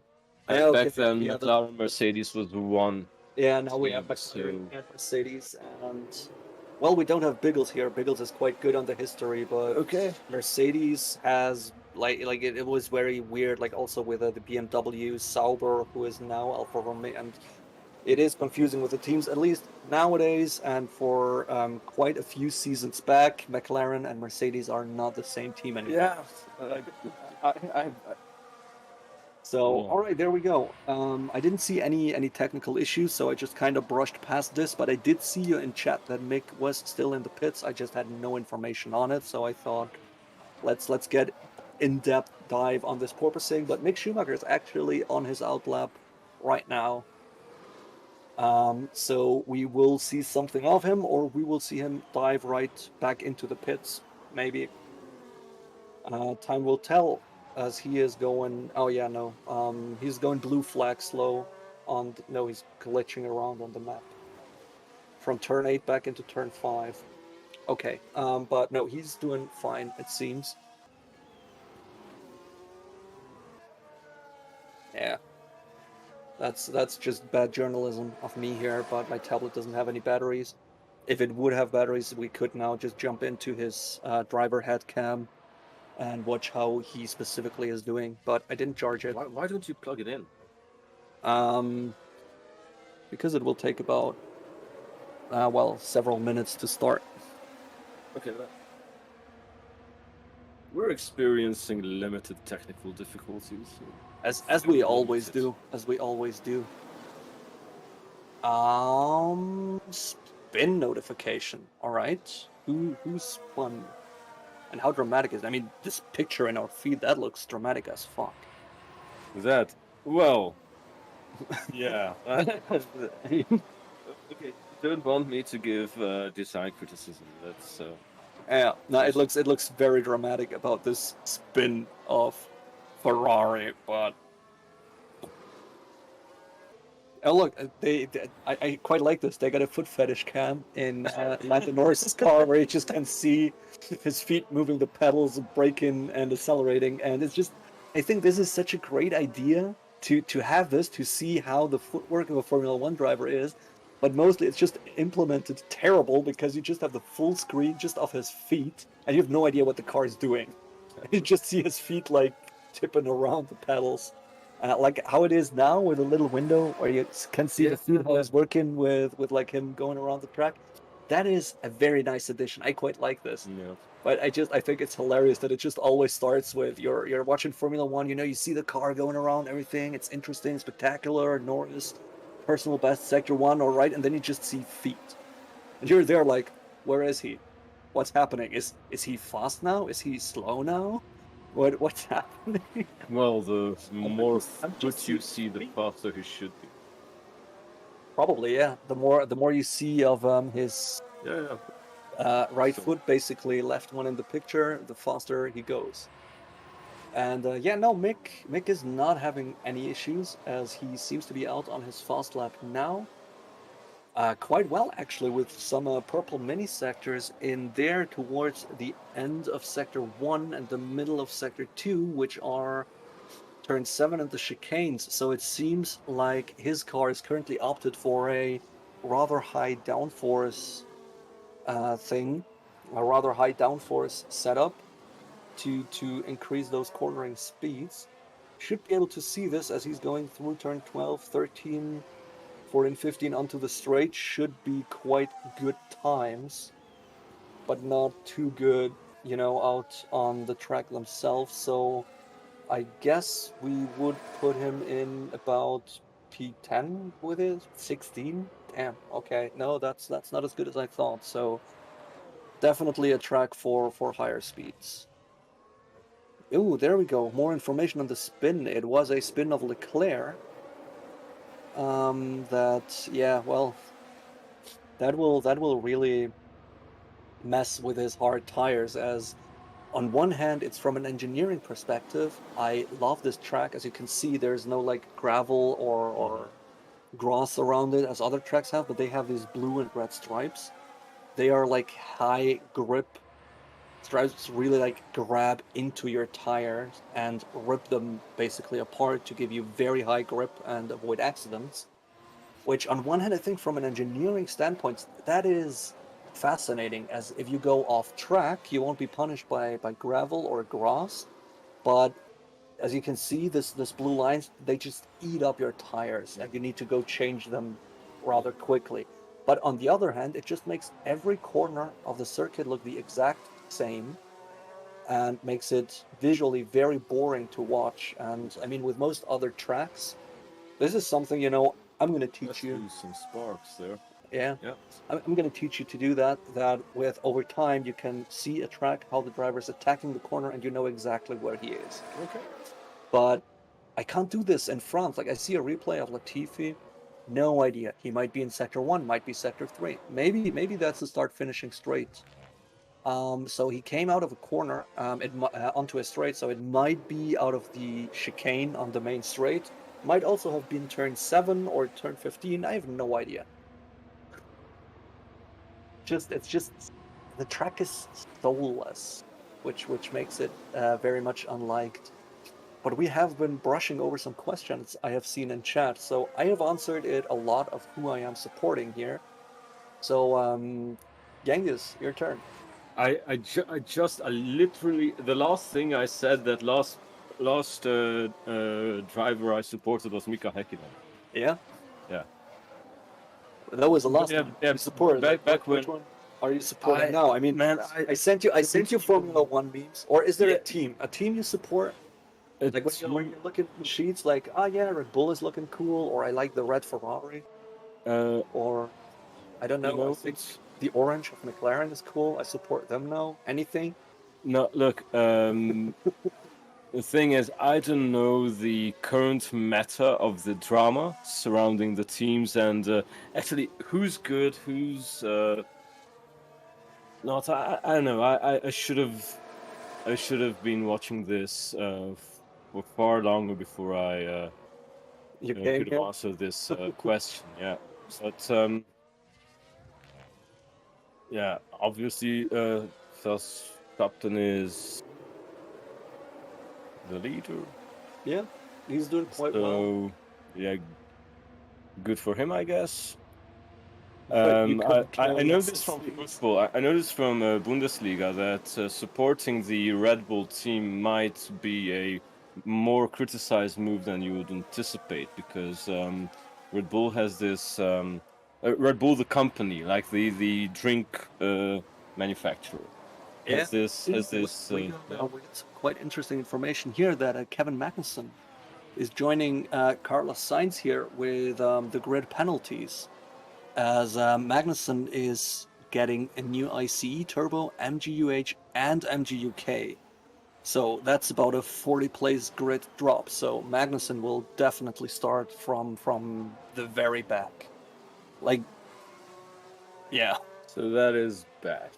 Speaker 2: Yeah, okay,
Speaker 1: Back then,
Speaker 2: yeah,
Speaker 1: McLaren Mercedes was the one
Speaker 2: yeah. Now we have
Speaker 1: team.
Speaker 2: McLaren
Speaker 1: So
Speaker 2: and Mercedes, and well, we don't have Biggles here. Biggles is quite good on the history, but
Speaker 1: okay,
Speaker 2: Mercedes has it was very weird. Like also with the BMW Sauber, who is now Alfa Romeo, and it is confusing with the teams, at least nowadays. And for quite a few seasons back, McLaren and Mercedes are not the same team anymore.
Speaker 1: yeah, like I
Speaker 2: So,
Speaker 1: yeah.
Speaker 2: all right, there we go. I didn't see any technical issues, so I just kind of brushed past this. But I did see you in chat that Mick was still in the pits. I just had no information on it, so I thought let's get in-depth dive on this porpoising. But Mick Schumacher is actually on his outlap right now. So we will see something of him, or we will see him dive right back into the pits. Maybe time will tell, as he is going. Oh yeah, no. He's going blue flag slow. No, he's glitching around on the map from turn 8 back into turn 5. Okay. But no, he's doing fine. It seems. Yeah. That's just bad journalism of me here. But my tablet doesn't have any batteries. If it would have batteries, we could now just jump into his driver head cam and watch how he specifically is doing. But I didn't charge it.
Speaker 1: Why don't you plug it in?
Speaker 2: Um, because it will take about well, several minutes to start.
Speaker 1: Okay, we're experiencing limited technical difficulties. So
Speaker 2: As we always do, as we always do. Spin notification. All right. Who spun? And how dramatic is it? I mean, this picture in our feed, that looks dramatic as fuck.
Speaker 1: That well, yeah. Okay, you don't want me to give design criticism. That's
Speaker 2: Yeah, no,
Speaker 1: just
Speaker 2: it looks very dramatic about this spin of Ferrari, but oh look, I quite like this. They got a foot fetish cam in Lando Norris's car where you just can see his feet moving the pedals, braking and accelerating, and it's just I think this is such a great idea to have this to see how the footwork of a Formula One driver is, but mostly it's just implemented terrible because you just have the full screen just of his feet and you have no idea what the car is doing. You just see his feet like tipping around the pedals. Like how it is now with a little window where you can see the feed how it's working with like him going around the track. That is a very nice addition. I quite like this.
Speaker 1: yeah.
Speaker 2: But I think it's hilarious that it just always starts with you're watching Formula One, you know, you see the car going around, everything, it's interesting, spectacular, Norris, personal best, sector one, all right, and then you just see feet. And you're there like, where is he? What's happening? Is he fast now? Is he slow now? What's happening?
Speaker 1: Well, the more
Speaker 2: I'm
Speaker 1: foot
Speaker 2: just
Speaker 1: you see, the faster he should be.
Speaker 2: Probably, yeah. The more you see of his
Speaker 1: Yeah, yeah.
Speaker 2: right
Speaker 1: So
Speaker 2: foot, basically left one in the picture, the faster he goes. And yeah, no, Mick is not having any issues as he seems to be out on his fast lap now. Quite well, actually, with some purple mini sectors in there towards the end of sector 1 and the middle of sector 2, which are turn 7 and the chicanes. So it seems like his car is currently opted for a rather high downforce thing, a rather high downforce setup to increase those cornering speeds. Should be able to see this as he's going through turn 12, 13, 14, 15 onto the straight. Should be quite good times, but not too good out on the track themselves. So I guess we would put him in about P10 with it, 16. Damn. Okay. No, that's not as good as I thought. So definitely a track for higher speeds. Ooh, there we go. More information on the spin. It was a spin of Leclerc. Yeah, well, that will really mess with his hard tires, as on one hand, it's from an engineering perspective. I love this track. As you can see, there's no like gravel or grass around it as other tracks have, but they have these blue and red stripes. They are like high grip stripes, really like grab into your tires and rip them basically apart to give you very high grip and avoid accidents. Which, on one hand, I think from an engineering standpoint, that is fascinating, as if you go off track, you won't be punished by gravel or grass. But as you can see, this blue lines, they just eat up your tires, and you need to go change them rather quickly. But on the other hand, it just makes every corner of the circuit look the exact same and makes it visually very boring to watch. And I mean, with most other tracks, this is something, I'm going to teach
Speaker 1: Let's
Speaker 2: you.
Speaker 1: lose some sparks there.
Speaker 2: Yeah.
Speaker 1: Yeah.
Speaker 2: I'm going to teach you to do that with over time, you can see a track, how the driver is attacking the corner, and you know exactly where he is.
Speaker 1: Okay.
Speaker 2: But I can't do this in France. Like, I see a replay of Latifi, no idea. He might be in sector 1, might be sector 3. Maybe that's the start finishing straight. So he came out of a corner onto a straight, so it might be out of the chicane on the main straight. Might also have been turn 7 or turn 15. I have no idea. It's just the track is soulless, which makes it very much unliked. But we have been brushing over some questions I have seen in chat, so I have answered it a lot of who I am supporting here. So, Genghis, your turn.
Speaker 1: I literally the last thing I said, that last driver I supported was Mika Häkkinen.
Speaker 2: Yeah,
Speaker 1: Yeah.
Speaker 2: that was the last
Speaker 1: Yeah,
Speaker 2: one
Speaker 1: yeah,
Speaker 2: you supported.
Speaker 1: back
Speaker 2: Which
Speaker 1: when
Speaker 2: one are you supporting
Speaker 1: I
Speaker 2: now? I mean,
Speaker 1: man
Speaker 2: I sent you Formula One memes, or is there
Speaker 1: yeah,
Speaker 2: a team you support? Like when
Speaker 1: it's
Speaker 2: you look at the sheets, like, oh yeah, Red Bull is looking cool, or I like the red Ferrari,
Speaker 1: uh
Speaker 2: or I don't know, I think
Speaker 1: it's
Speaker 2: the orange of McLaren is cool. I support them now. Anything?
Speaker 1: no look the thing is, I don't know the current meta of the drama surrounding the teams, and actually who's good, who's not. I don't know. I should have been watching this for far longer before I
Speaker 2: You came
Speaker 1: could have
Speaker 2: here.
Speaker 1: answered this question. Yeah, but yeah, obviously, Verstappen is the leader,
Speaker 2: Yeah, he's doing quite well.
Speaker 1: so yeah, good for him, I guess.
Speaker 2: But you
Speaker 1: I,
Speaker 2: couldn't
Speaker 1: I
Speaker 2: care
Speaker 1: I know
Speaker 2: less,
Speaker 1: this
Speaker 2: it
Speaker 1: from
Speaker 2: seems.
Speaker 1: football. I know this from Bundesliga, that supporting the Red Bull team might be a more criticized move than you would anticipate, because Red Bull has this Red Bull the company, like the drink manufacturer,
Speaker 2: Yeah,
Speaker 1: has this
Speaker 2: we got some quite interesting information here that Kevin Magnussen is joining Carlos Sainz here with the grid penalties, as Magnussen is getting a new ICE turbo, MGUH, and MGUK. So that's about a 40 place grid drop. So Magnussen will definitely start from the very back. Like, yeah,
Speaker 1: so that is bad.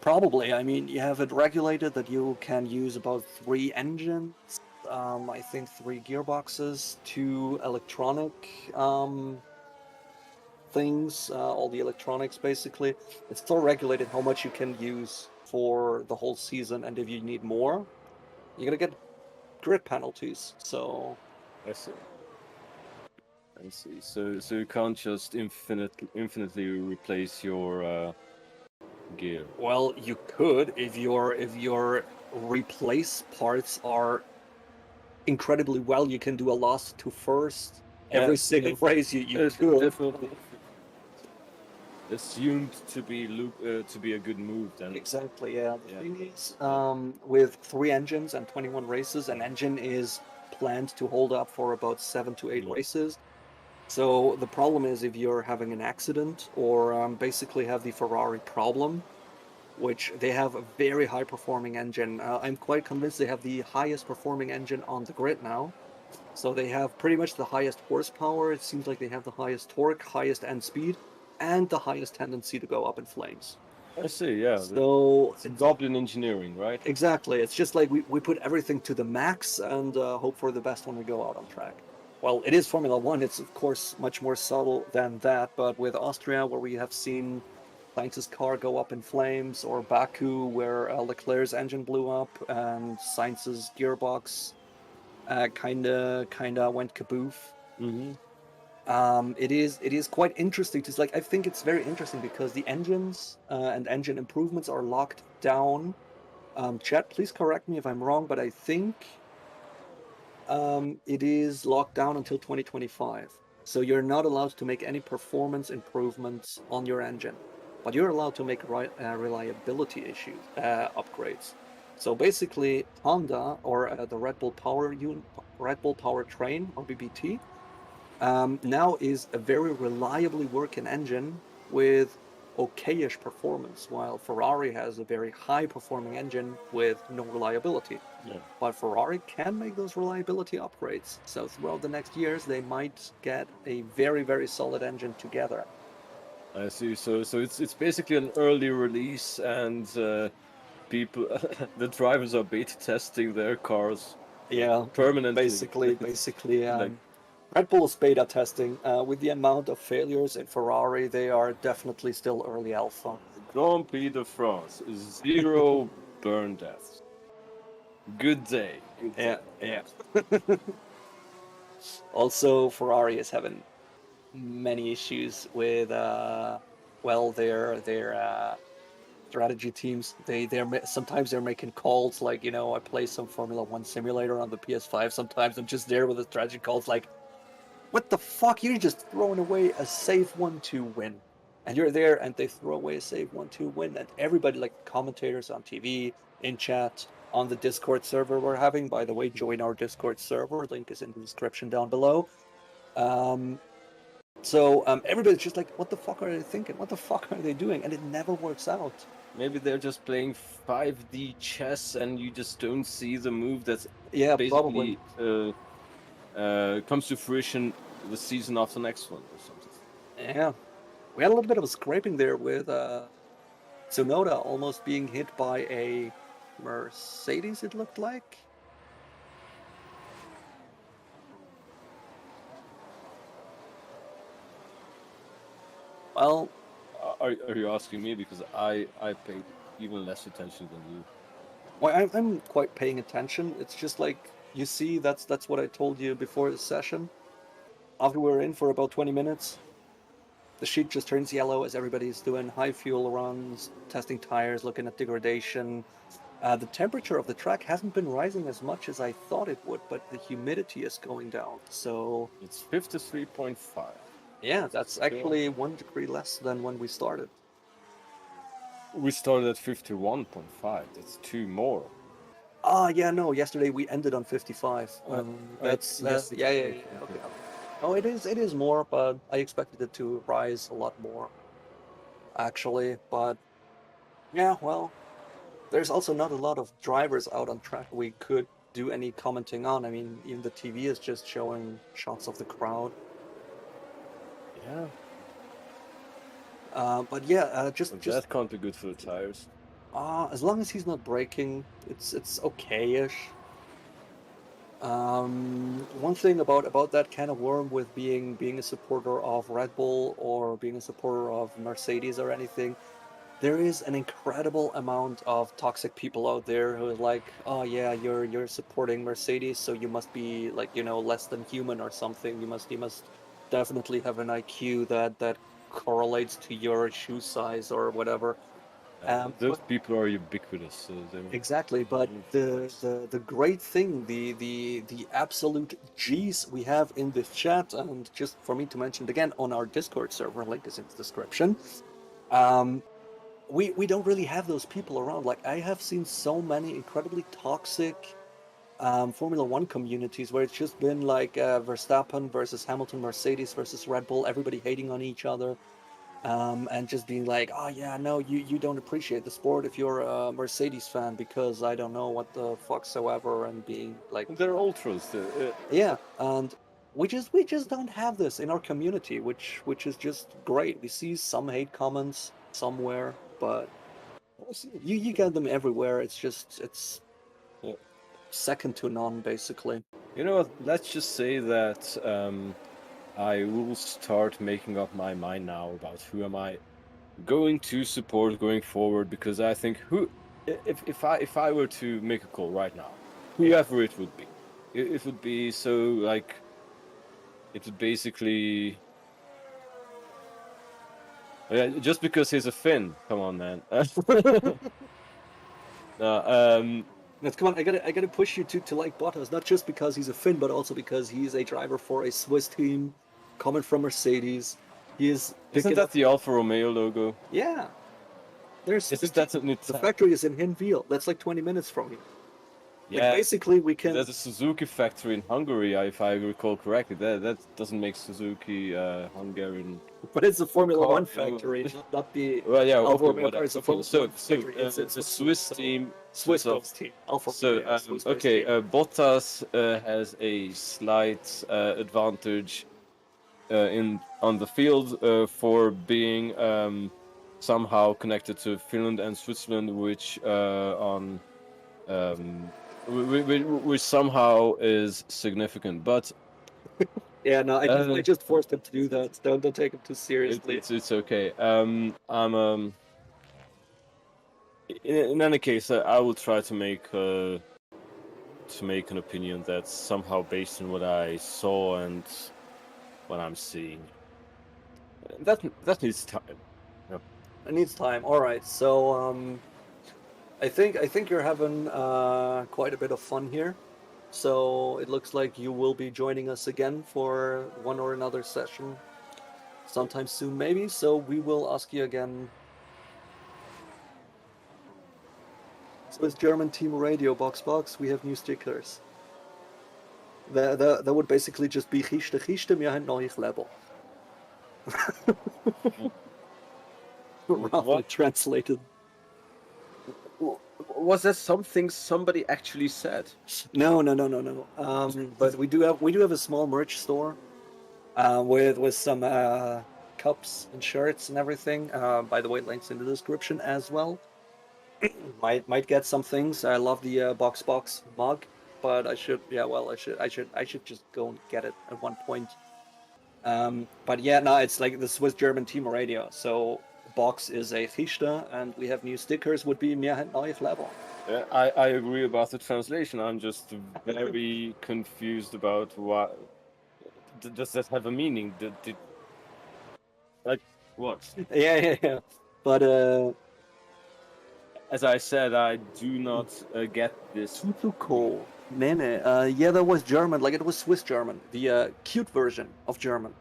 Speaker 2: probably. I mean, you have it regulated that you can use about 3 engines. I think 3 gearboxes, 2 electronic things, all the electronics basically. It's still regulated how much you can use for the whole season, and if you need more, you're gonna get grid penalties. So
Speaker 1: I see. I see. So you can't just infinitely replace your gear.
Speaker 2: well, you could if your replace parts are incredibly well. You can do a last to first
Speaker 1: Yeah,
Speaker 2: every single race. You
Speaker 1: it's
Speaker 2: could.
Speaker 1: definitely. assumed to be a good move then.
Speaker 2: Exactly, yeah. The
Speaker 1: Yeah.
Speaker 2: thing is,
Speaker 1: Yeah.
Speaker 2: with 3 engines and 21 races, an engine is planned to hold up for about 7 to 8
Speaker 1: Yeah.
Speaker 2: races. So the problem is if you're having an accident or basically have the Ferrari problem, which they have a very high performing engine. I'm quite convinced they have the highest performing engine on the grid now. So they have pretty much the highest horsepower. It seems like they have the highest torque, highest end speed, and the highest tendency to go up in flames.
Speaker 1: I see. Yeah.
Speaker 2: So
Speaker 1: It's a Goblin engineering, right?
Speaker 2: exactly, it's just like we put everything to the max and hope for the best when we go out on track. Well, it is Formula One. It's of course much more subtle than that, but with Austria, where we have seen Sainz's car go up in flames, or Baku, where Leclerc's engine blew up and Sainz's gearbox kinda went kaboof.
Speaker 1: Mm-hmm.
Speaker 2: It is quite interesting to like. I think it's very interesting because the engines and engine improvements are locked down. Chat, please correct me if I'm wrong, but I think it is locked down until 2025. So you're not allowed to make any performance improvements on your engine, but you're allowed to make reliability upgrades. So basically, Honda or the Red Bull Powertrain or BBT now is a very reliably working engine with okayish performance, while Ferrari has a very high performing engine with no reliability.
Speaker 1: Yeah.
Speaker 2: But Ferrari can make those reliability upgrades. So throughout the next years, they might get a very, very solid engine together.
Speaker 1: I see. So it's basically an early release, and people, the drivers are beta testing their cars
Speaker 2: Yeah,
Speaker 1: permanently.
Speaker 2: basically,
Speaker 1: Like
Speaker 2: Red Bull is beta testing. With the amount of failures in Ferrari, they are definitely still early alpha.
Speaker 1: Grand Prix de France, zero burn deaths. Good day. Good
Speaker 2: Yeah,
Speaker 1: day.
Speaker 2: yeah. Also, Ferrari is having many issues with well their strategy teams. Sometimes they're making calls like, I play some Formula One simulator on the PS5. Sometimes I'm just there with the strategy calls like, what the fuck? You're just throwing away a save 1-2 win. And you're there and they throw away a save 1-2 win. And everybody, like commentators on TV, in chat, on the Discord server we're having. By the way, join our Discord server. Link is in the description down below. Um, so everybody's just like, what the fuck are they thinking? What the fuck are they doing? And it never works out.
Speaker 1: Maybe they're just playing 5D chess, and you just don't see the move that's
Speaker 2: Yeah, probably.
Speaker 1: basically comes to fruition the season after next one or something.
Speaker 2: Yeah. We had a little bit of a scraping there with Tsunoda almost being hit by a Mercedes, it looked like. Well,
Speaker 1: Are you asking me? Because I paid even less attention than you.
Speaker 2: I'm quite paying attention. It's just like you see, that's what I told you before the session. After we were in for about 20 minutes, the sheet just turns yellow as everybody's doing high fuel runs, testing tires, looking at degradation. The temperature of the track hasn't been rising as much as I thought it would, but the humidity is going down. So
Speaker 1: It's 53.5.
Speaker 2: yeah, that's actually 1 degree less than when we started.
Speaker 1: We started at 51.5. That's two more.
Speaker 2: Ah, yeah, no. Yesterday we ended on 55. That's
Speaker 1: yesterday.
Speaker 2: yeah, yeah,
Speaker 1: Okay,
Speaker 2: yeah.
Speaker 1: okay.
Speaker 2: Okay. Oh, it is more, but I expected it to rise a lot more, actually. But yeah, well, there's also not a lot of drivers out on track we could do any commenting on. I mean, even the TV is just showing shots of the crowd.
Speaker 1: Yeah,
Speaker 2: But yeah, just
Speaker 1: but
Speaker 2: just
Speaker 1: that can't be good for the tires.
Speaker 2: as long as he's not braking, it's okay-ish. One thing about that kind of worm with being a supporter of Red Bull or being a supporter of Mercedes or anything, there is an incredible amount of toxic people out there who is like, oh yeah, you're supporting Mercedes, so you must be like, less than human or something. You must definitely have an IQ that correlates to your shoe size or whatever.
Speaker 1: Those
Speaker 2: But
Speaker 1: people are ubiquitous. So
Speaker 2: exactly, but the great thing, the absolute G's we have in this chat, and just for me to mention it again on our Discord server, link is in the description. We don't really have those people around. Like I have seen so many incredibly toxic Formula One communities where it's just been like Verstappen versus Hamilton, Mercedes versus Red Bull, everybody hating on each other, and just being like, oh yeah, no, you don't appreciate the sport if you're a Mercedes fan because I don't know what the fuck so ever, and being like,
Speaker 1: They're ultras.
Speaker 2: yeah, and we just don't have this in our community, which is just great. We see some hate comments somewhere, but you get them everywhere. It's
Speaker 1: Yeah.
Speaker 2: second to none, basically.
Speaker 1: You know what? Let's just say that I will start making up my mind now about who am I going to support going forward, because I think if I were to make a call right now, whoever it would be, it would be so like it would basically just because he's a Finn. Come on, man. No,
Speaker 2: Let's come on. I gotta push you to like Bottas, not just because he's a Finn, but also because he's a driver for a Swiss team, coming from Mercedes. He is
Speaker 1: isn't
Speaker 2: picking
Speaker 1: that
Speaker 2: up.
Speaker 1: the Alfa Romeo logo?
Speaker 2: Yeah, there's
Speaker 1: Isn't that an
Speaker 2: the factory is in Hinwil. That's like 20 minutes from here. Like
Speaker 1: Yeah,
Speaker 2: basically, we can.
Speaker 1: there's a Suzuki factory in Hungary, if I recall correctly. That doesn't make Suzuki Hungarian
Speaker 2: But it's a Formula
Speaker 1: car.
Speaker 2: One factory, not the
Speaker 1: Well, yeah,
Speaker 2: Alfa
Speaker 1: okay,
Speaker 2: Romeo car.
Speaker 1: whatever.
Speaker 2: It's a
Speaker 1: Okay,
Speaker 2: Formula One
Speaker 1: so
Speaker 2: factory. It's in
Speaker 1: the
Speaker 2: Switzerland,
Speaker 1: Swiss
Speaker 2: so
Speaker 1: team.
Speaker 2: Swiss-based team. Alfa
Speaker 1: So
Speaker 2: Romeo, yeah, Swiss-based
Speaker 1: okay,
Speaker 2: team.
Speaker 1: Bottas has a slight advantage on the field for being somehow connected to Finland and Switzerland, which on which somehow is significant. But
Speaker 2: Yeah, no, I
Speaker 1: uh,
Speaker 2: just forced him to do that. Don't take him too seriously.
Speaker 1: it's okay. I'm in any case, I will try to make an opinion that's somehow based on what I saw and what I'm seeing. That needs time. Yeah.
Speaker 2: It needs time. All right, so I think you're having quite a bit of fun here. So it looks like you will be joining us again for one or another session sometime soon, maybe. So we will ask you again. So it's German Team Radio Box. We have new stickers. That would basically just be Gichte, wir haben neues Label. Roughly
Speaker 1: What
Speaker 2: translated.
Speaker 1: was that something somebody actually said?
Speaker 2: No. But we do have a small merch store with some cups and shirts and everything. By the way, links in the description as well. Might get some things. I love the box mug, but I should I should just go and get it at one point. But yeah, no, it's like the Swiss German team radio. So box is a Fichte, and we have new stickers. Would be mehr neues Level.
Speaker 1: I agree about the translation. I'm just very confused about what does that have a meaning? Like what?
Speaker 2: Yeah. But
Speaker 1: As I said, I do not get this.
Speaker 2: Tutuko. Nene. Yeah, that was German. Like it was Swiss German. The cute version of German.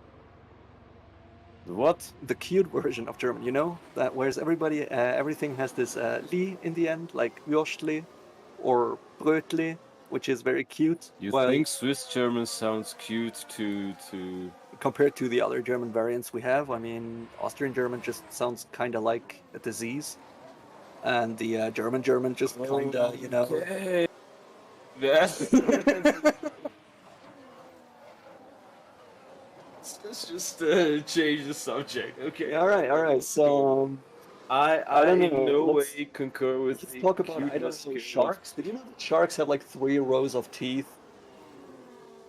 Speaker 1: What?
Speaker 2: The cute version of German. You know that whereas everything has this li in the end, like Würstli or Brötli, which is very cute.
Speaker 1: You
Speaker 2: Well,
Speaker 1: think Swiss German sounds cute to
Speaker 2: compared to the other German variants we have, I mean, Austrian German just sounds kind of like a disease, and the German just kind of,
Speaker 1: Okay. Yeah. Let's just change the subject. Okay.
Speaker 2: All right. So I
Speaker 1: I
Speaker 2: don't
Speaker 1: in
Speaker 2: know.
Speaker 1: no
Speaker 2: Let's
Speaker 1: way concur with
Speaker 2: let's
Speaker 1: the
Speaker 2: talk about
Speaker 1: cuteness scale.
Speaker 2: sharks. Did you know that sharks have like 3 rows of teeth?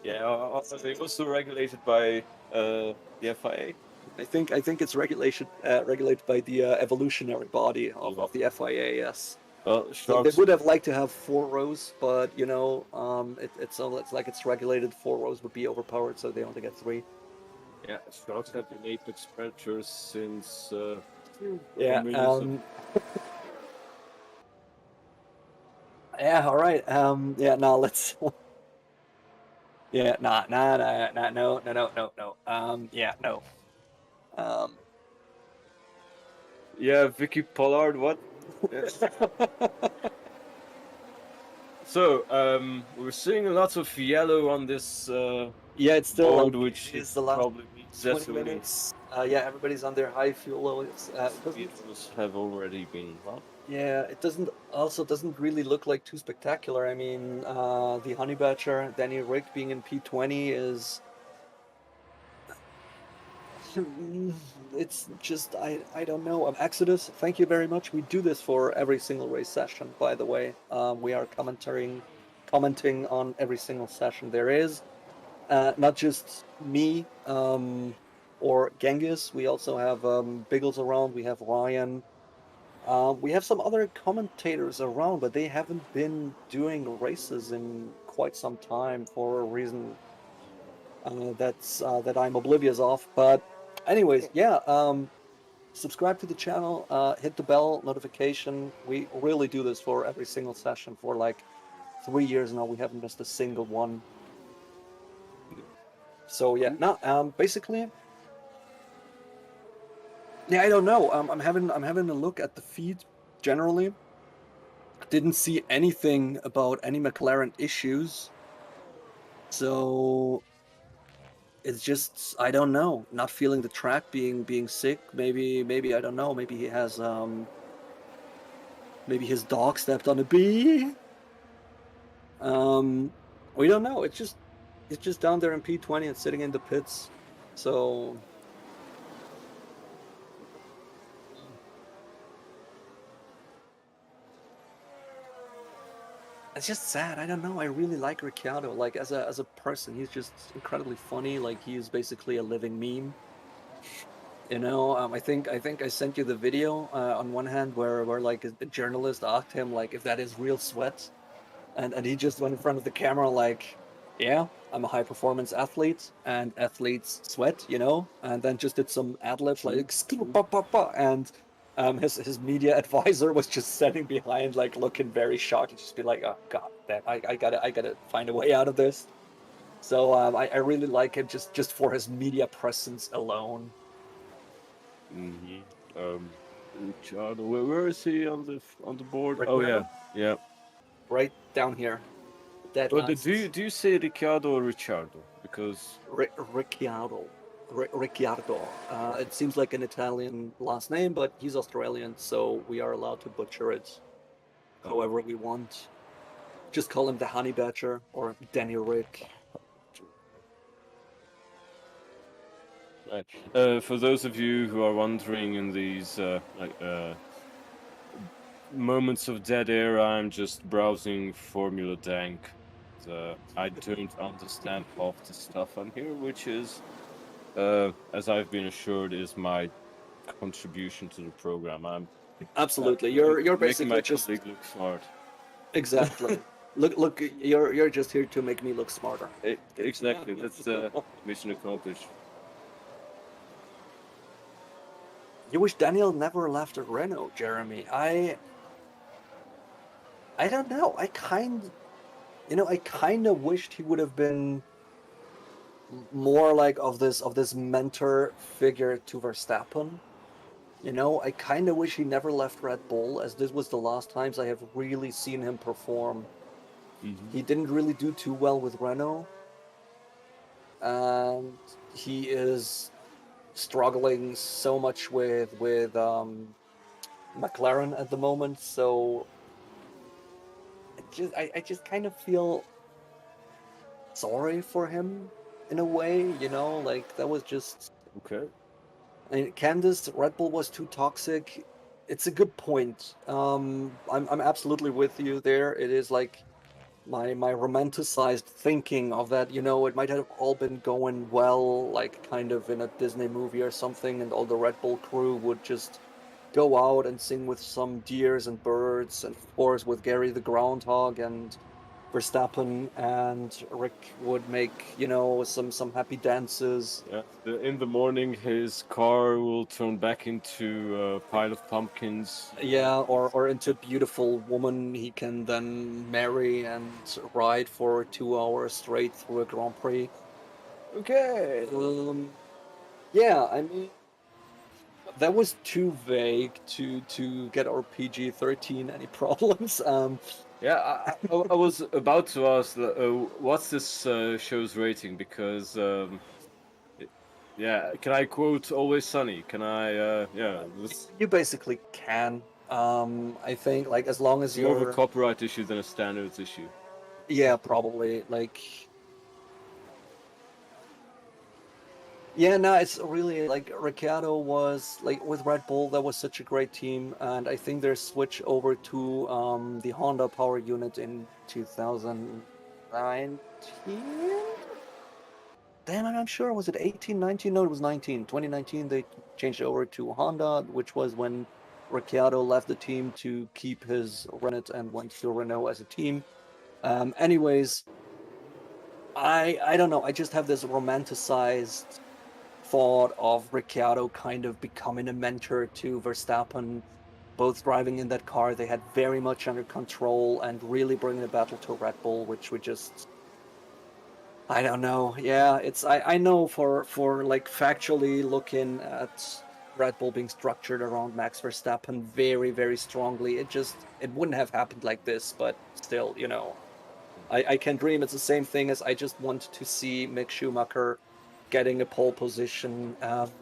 Speaker 1: Yeah, are they also regulated by the FIA?
Speaker 2: I think it's regulated by the evolutionary body of the FIA. Yes.
Speaker 1: Well,
Speaker 2: So they
Speaker 1: sharks.
Speaker 2: would have liked to have 4 rows, but it's like it's regulated. 4 rows would be overpowered, so they only get 3.
Speaker 1: Yeah, sharks have been apex predators since
Speaker 2: Yeah.
Speaker 1: millions of.
Speaker 2: Yeah. All right. Yeah. Now let's. Yeah. Nah. No. Yeah. No. Um.
Speaker 1: Yeah, Vicky Pollard. What? Yeah. So, we're seeing lots of yellow on this
Speaker 2: Yeah, it's still
Speaker 1: board, which
Speaker 2: it
Speaker 1: it
Speaker 2: is the last
Speaker 1: probably means that
Speaker 2: 20 minutes. Yeah, everybody's on their high fuel loads. It doesn't.
Speaker 1: speedrunners have already been. Well,
Speaker 2: Yeah, it doesn't really look like too spectacular. I mean, the Honey Badger, Danny Rick being in P20 is it's just I don't know. Exodus, thank you very much. We do this for every single race session, by the way. We are commenting on every single session there is. Not just me or Genghis. We also have Biggles around. We have Ryan. We have some other commentators around, but they haven't been doing races in quite some time for a reason that I'm oblivious of. But anyways, yeah. Subscribe to the channel. Hit the bell notification. We really do this for every single session for like 3 years now. We haven't missed a single one. So yeah, no. Basically, yeah. I don't know. I'm having a look at the feed generally. Didn't see anything about any McLaren issues. So it's just I don't know. Not feeling the track, being sick. Maybe I don't know. Maybe he has maybe his dog stepped on a bee. Um, we don't know. It's just down there in P20 and sitting in the pits. So it's just sad. I don't know. I really like Ricciardo. Like as a person, he's just incredibly funny. Like he is basically a living meme. I think I sent you the video on one hand where like a journalist asked him like if that is real sweat, and he just went in front of the camera like, yeah, I'm a high performance athlete and athletes sweat, and then just did some ad libs like and his media advisor was just standing behind like looking very shocked and just be like, oh god, that I gotta find a way out of this. So I really like him just for his media presence alone.
Speaker 1: hmm Ricciardo, where is he on the board? Oh yeah,
Speaker 2: Ricciardo,
Speaker 1: yeah.
Speaker 2: right down here, dead
Speaker 1: But do you
Speaker 2: last.
Speaker 1: do you say Ricciardo or Ricciardo? Because
Speaker 2: Ricciardo. Ricciardo. It seems like an Italian last name, but he's Australian, so we are allowed to butcher it
Speaker 1: oh,
Speaker 2: however we want. Just call him the Honey Badger or Danny Rick.
Speaker 1: right. For those of you who are wondering in these moments of dead air, I'm just browsing Formula Dank. I don't understand half the stuff on here, which is, as I've been assured, is my contribution to the program. I'm
Speaker 2: Absolutely. You're
Speaker 1: making
Speaker 2: basically
Speaker 1: my
Speaker 2: just
Speaker 1: colleague look smart.
Speaker 2: exactly. Look, you're just here to make me look smarter.
Speaker 1: Exactly. That's mission accomplished.
Speaker 2: You wish Daniel never left Renault, Jeremy. I don't know. I kind of wished he would have been more like of this mentor figure to Verstappen. I kind of wish he never left Red Bull, as this was the last times I have really seen him perform.
Speaker 1: Hmm
Speaker 2: He didn't really do too well with Renault, and he is struggling so much with McLaren at the moment. So I just kind of feel sorry for him in a way. Like that was just.
Speaker 1: Okay.
Speaker 2: I mean, Candace, Red Bull was too toxic. It's a good point. I'm absolutely with you there. It is like my romanticized thinking of that. It might have all been going well, like kind of in a Disney movie or something, and all the Red Bull crew would just go out and sing with some deers and birds, and of course with Gary the Groundhog and Verstappen and Rick would make, some happy dances.
Speaker 1: Yeah. In the morning, his car will turn back into a pile of pumpkins.
Speaker 2: Yeah, or into a beautiful woman he can then marry and ride for 2 hours straight through a Grand Prix.
Speaker 1: Okay.
Speaker 2: Yeah, I mean, that was too vague to get our PG-13 any problems.
Speaker 1: Yeah, I was about to ask, what's this show's rating? Because, it- yeah, can I quote Always Sunny? Can I, yeah, this
Speaker 2: You basically can. I think like as long as
Speaker 1: more of a
Speaker 2: you're,
Speaker 1: copyright issue than a standards issue.
Speaker 2: yeah, probably like, yeah, no, it's really like Ricciardo was like with Red Bull, that was such a great team, and I think their switch over to the Honda power unit in 2019. Damn, I'm not sure. Was it 18, 19? No, it was 19. 2019, they changed over to Honda, which was when Ricciardo left the team to keep his Renault and went to Renault as a team. Anyways, I don't know. I just have this romanticized thought of Ricciardo kind of becoming a mentor to Verstappen, both driving in that car they had very much under control and really bringing the battle to Red Bull, which we just, I don't know. Yeah, it's I know for like factually looking at Red Bull being structured around Max Verstappen very, very strongly, it wouldn't have happened like this, but still, I can dream. It's the same thing as I just want to see Mick Schumacher getting a pole position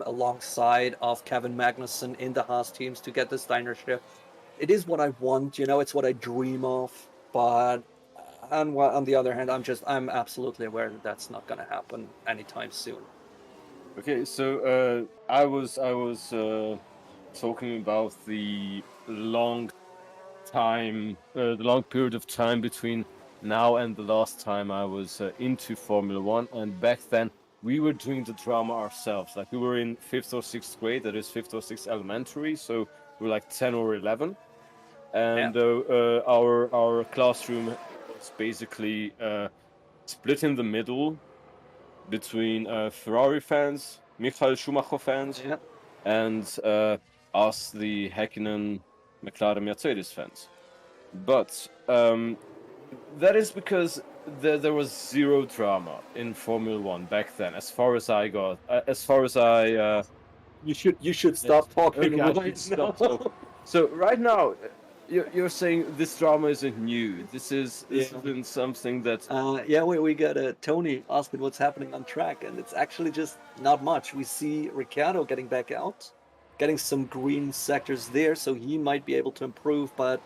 Speaker 2: alongside of Kevin Magnussen in the Haas teams to get the Steiner shift. It is what I want, it's what I dream of. But on the other hand, I'm absolutely aware that that's not going to happen anytime soon.
Speaker 1: Okay, so I was talking about the long period of time between now and the last time I was into Formula One, and back then we were doing the drama ourselves. Like we were in fifth or sixth grade, that is fifth or sixth elementary, so we were like 10 or 11,
Speaker 2: Yeah,
Speaker 1: and our classroom was basically split in the middle between Ferrari fans, Michael Schumacher fans,
Speaker 2: yeah,
Speaker 1: and us, the Häkkinen McLaren Mercedes fans. But that is because there was zero drama in Formula One back then, as far as I got, as far as I.
Speaker 2: you should
Speaker 1: Yes.
Speaker 2: stop talking
Speaker 1: Okay, I
Speaker 2: right
Speaker 1: should stop
Speaker 2: now.
Speaker 1: talking. So right now, you're saying this drama isn't new. This has
Speaker 2: Yeah.
Speaker 1: been something that.
Speaker 2: Yeah, we got Tony asking what's happening on track, and it's actually just not much. We see Ricciardo getting back out, getting some green sectors there, so he might be able to improve. But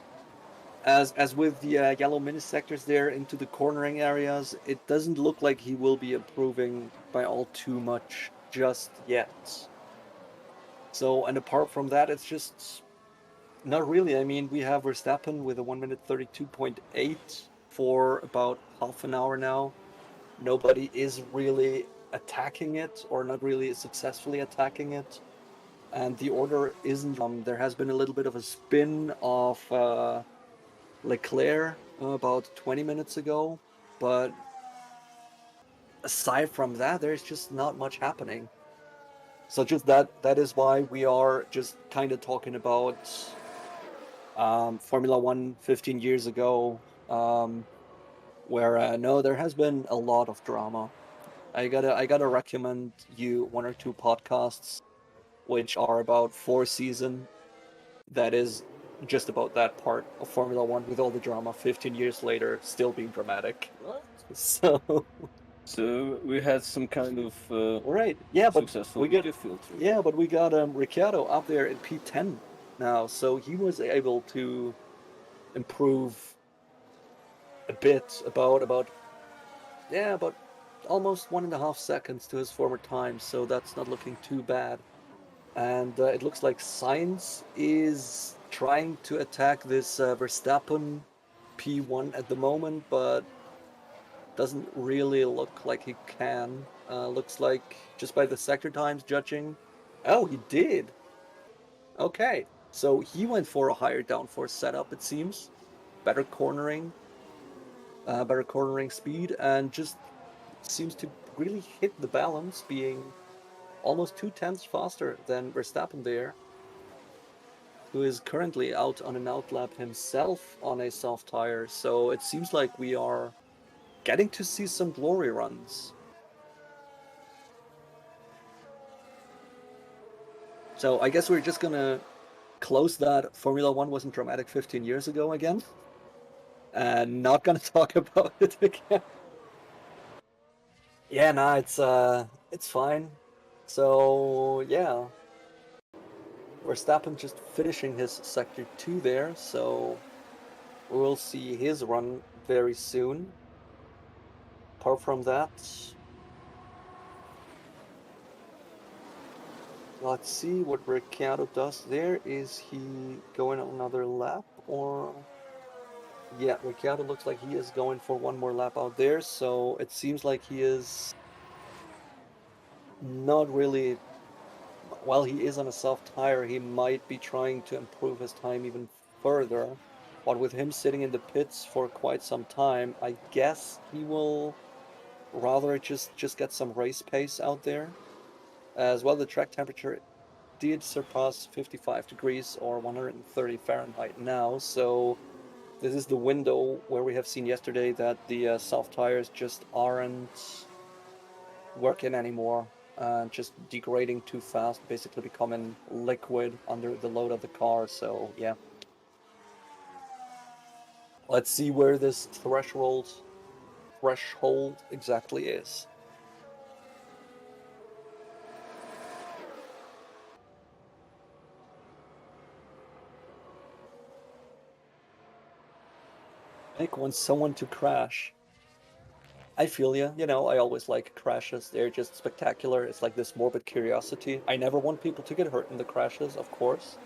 Speaker 2: as with the yellow mini sectors there into the cornering areas, it doesn't look like he will be improving by all too much just yet. So, and apart from that, it's just not really. I mean, we have Verstappen with a 1 minute 32.8 for about half an hour now. Nobody is really attacking it or not really successfully attacking it. And the order isn't. There has been a little bit of a spin of Leclerc about 20 minutes ago, but aside from that, there's just not much happening. So just that is why we are just kind of talking about Formula One 15 years ago, where no, there has been a lot of drama. I gotta recommend you one or two podcasts which are about four season. That is just about that part of Formula One with all the drama 15 years later still being dramatic.
Speaker 1: What?
Speaker 2: So
Speaker 1: So we had some kind of
Speaker 2: right. Yeah, but
Speaker 1: successful
Speaker 2: we get
Speaker 1: media filter.
Speaker 2: yeah, but we got Ricciardo up there in P10 now. So he was able to improve a bit about yeah, about almost 1.5 seconds to his former time. So that's not looking too bad. And it looks like Sainz is trying to attack this Verstappen P1 at the moment, but doesn't really look like he can. Looks like just by the sector times judging. Oh, he did. Okay. So he went for a higher downforce setup, it seems. Better cornering speed, and just seems to really hit the balance, being almost 2 tenths faster than Verstappen there, who is currently out on an outlap himself on a soft tire. So it seems like we are getting to see some glory runs. So I guess we're just gonna close that Formula One wasn't dramatic 15 years ago again, and not gonna talk about it again. Yeah, nah, it's fine. So yeah, Verstappen just finishing his sector 2 there, so we'll see his run very soon. Apart from that, let's see what Ricciardo does there. Is he going another lap or? Yeah, Ricciardo looks like he is going for one more lap out there, so it seems like he is not really. While he is on a soft tire, he might be trying to improve his time even further. But with him sitting in the pits for quite some time, I guess he will rather just get some race pace out there. As well, the track temperature did surpass 55 degrees or 130 Fahrenheit now, so this is the window where we have seen yesterday that the soft tires just aren't working anymore, just degrading too fast, basically becoming liquid under the load of the car. So yeah, let's see where this threshold exactly is. Nick wants someone to crash. I feel you. You know, I always like crashes. They're just spectacular. It's like this morbid curiosity. I never want people to get hurt in the crashes, of course.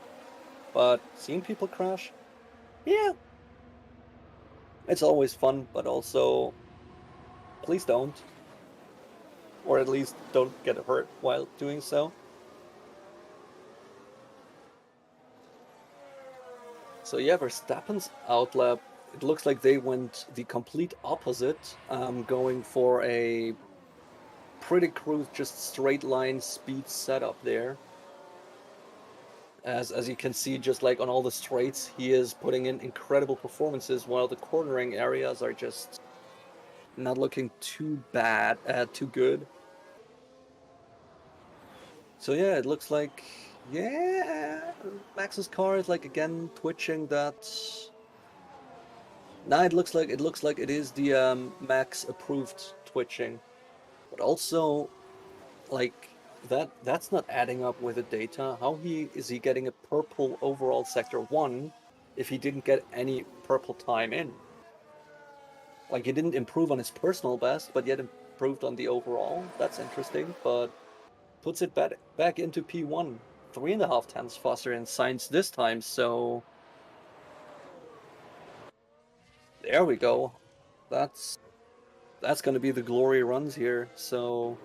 Speaker 2: But seeing people crash, yeah, it's always fun, but also please don't. Or at least don't get hurt while doing so. So yeah, Verstappen's outlap, it looks like they went the complete opposite, going for a pretty cruise, just straight line speed setup there. As you can see, just like on all the straights, he is putting in incredible performances, while the cornering areas are just not looking too bad, too good. So yeah, it looks like, yeah, Max's car is like again twitching that. Nah, it looks like it is the Max approved twitching, but also like that's not adding up with the data. How he is he getting a purple overall sector 1 if he didn't get any purple time in? Like he didn't improve on his personal best, but yet improved on the overall. That's interesting, but puts it back into P1, 3.5 tenths faster in science this time. So there we go. That's that's going to be the glory runs here. So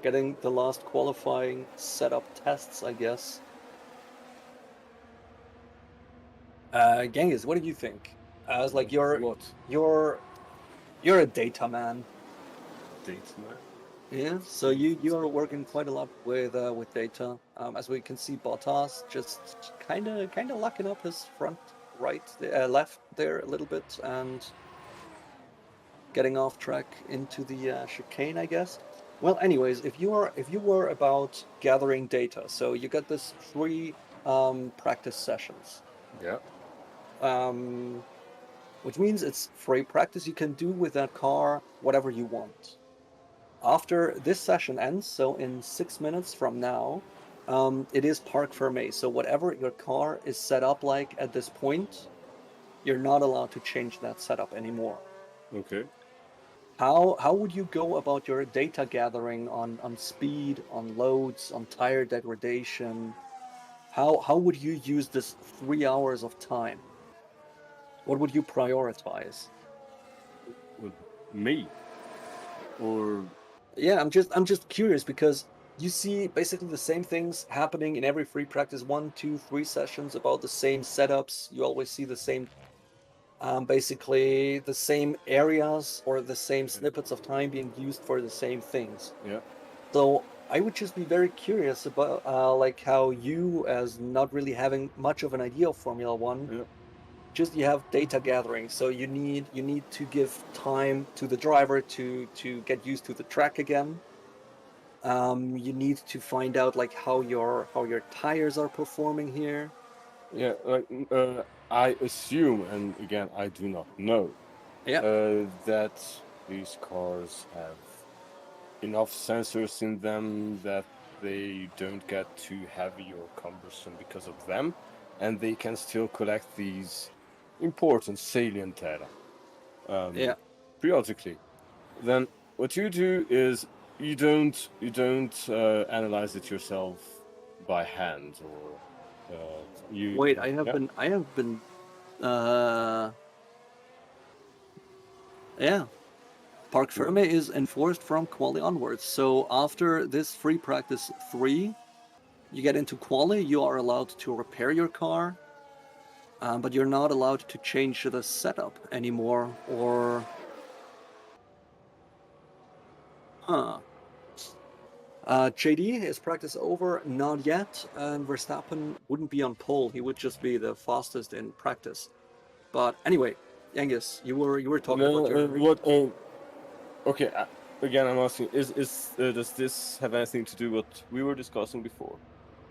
Speaker 2: getting the last qualifying setup tests, I guess. Genghis, what do you think? As like
Speaker 1: What?
Speaker 2: you're a data man.
Speaker 1: Date, man?
Speaker 2: Yeah, so you are working quite a lot with data. As we can see, Bottas just kind of locking up his front left there a little bit and getting off track into the chicane, I guess. Well, anyways, if you were about gathering data, so you got this 3 practice sessions,
Speaker 1: Yeah.
Speaker 2: um, which means it's free practice. You can do with that car whatever you want. After this session ends, so in 6 minutes from now, it is parc fermé. So whatever your car is set up like at this point, you're not allowed to change that setup anymore.
Speaker 1: Okay.
Speaker 2: How would you go about your data gathering on speed, on loads, on tire degradation? How would you use this 3 hours of time? What would you prioritize?
Speaker 1: With me or
Speaker 2: Yeah, I'm just curious because you see basically the same things happening in every free practice, 1, 2, 3 sessions about the same setups. You always see the same, basically the same areas or the same snippets of time being used for the same things.
Speaker 1: yeah.
Speaker 2: So I would just be very curious about like how you, as not really having much of an idea of Formula One,
Speaker 1: Yeah.
Speaker 2: just you have data gathering. So you need to give time to the driver to get used to the track again. You need to find out like how your tires are performing here.
Speaker 1: Yeah, like I assume, and again, I do not know,
Speaker 2: Yeah,
Speaker 1: that these cars have enough sensors in them that they don't get too heavy or cumbersome because of them, and they can still collect these important salient data
Speaker 2: yeah.
Speaker 1: periodically. Then what you do is you don't analyze it yourself by hand or you
Speaker 2: Wait,
Speaker 1: yeah
Speaker 2: I have been uh yeah. Park
Speaker 1: yeah
Speaker 2: Ferme is enforced from quali onwards. So after this free practice 3, you get into quali, you are allowed to repair your car, but you're not allowed to change the setup anymore. Or, huh? JD, is practice over? Not yet. And Verstappen wouldn't be on pole. He would just be the fastest in practice. But anyway, Angus, you were talking about
Speaker 1: no
Speaker 2: your.
Speaker 1: what okay again I'm asking is does this have anything to do with what we were discussing before?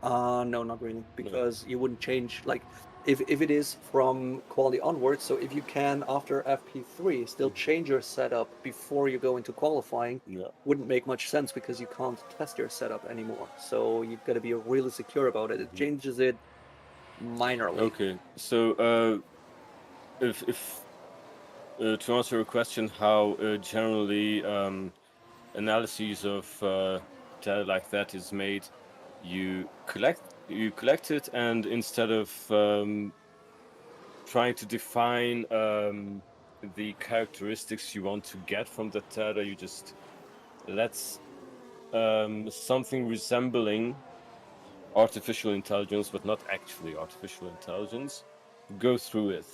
Speaker 2: No, not really,
Speaker 1: No.
Speaker 2: because you wouldn't change like if it is from quality onwards. So if you can after FP3 still
Speaker 1: Mhm.
Speaker 2: change your setup before you go into qualifying,
Speaker 1: Yeah.
Speaker 2: wouldn't make much sense because you can't test your setup anymore. So you've got to be really secure about it. It
Speaker 1: Mhm.
Speaker 2: changes it minorly.
Speaker 1: Okay, so if to answer your question, how generally analyses of data like that is made, you collect it, and instead of trying to define the characteristics you want to get from the data, you just let something resembling artificial intelligence, but not actually artificial intelligence, go through it.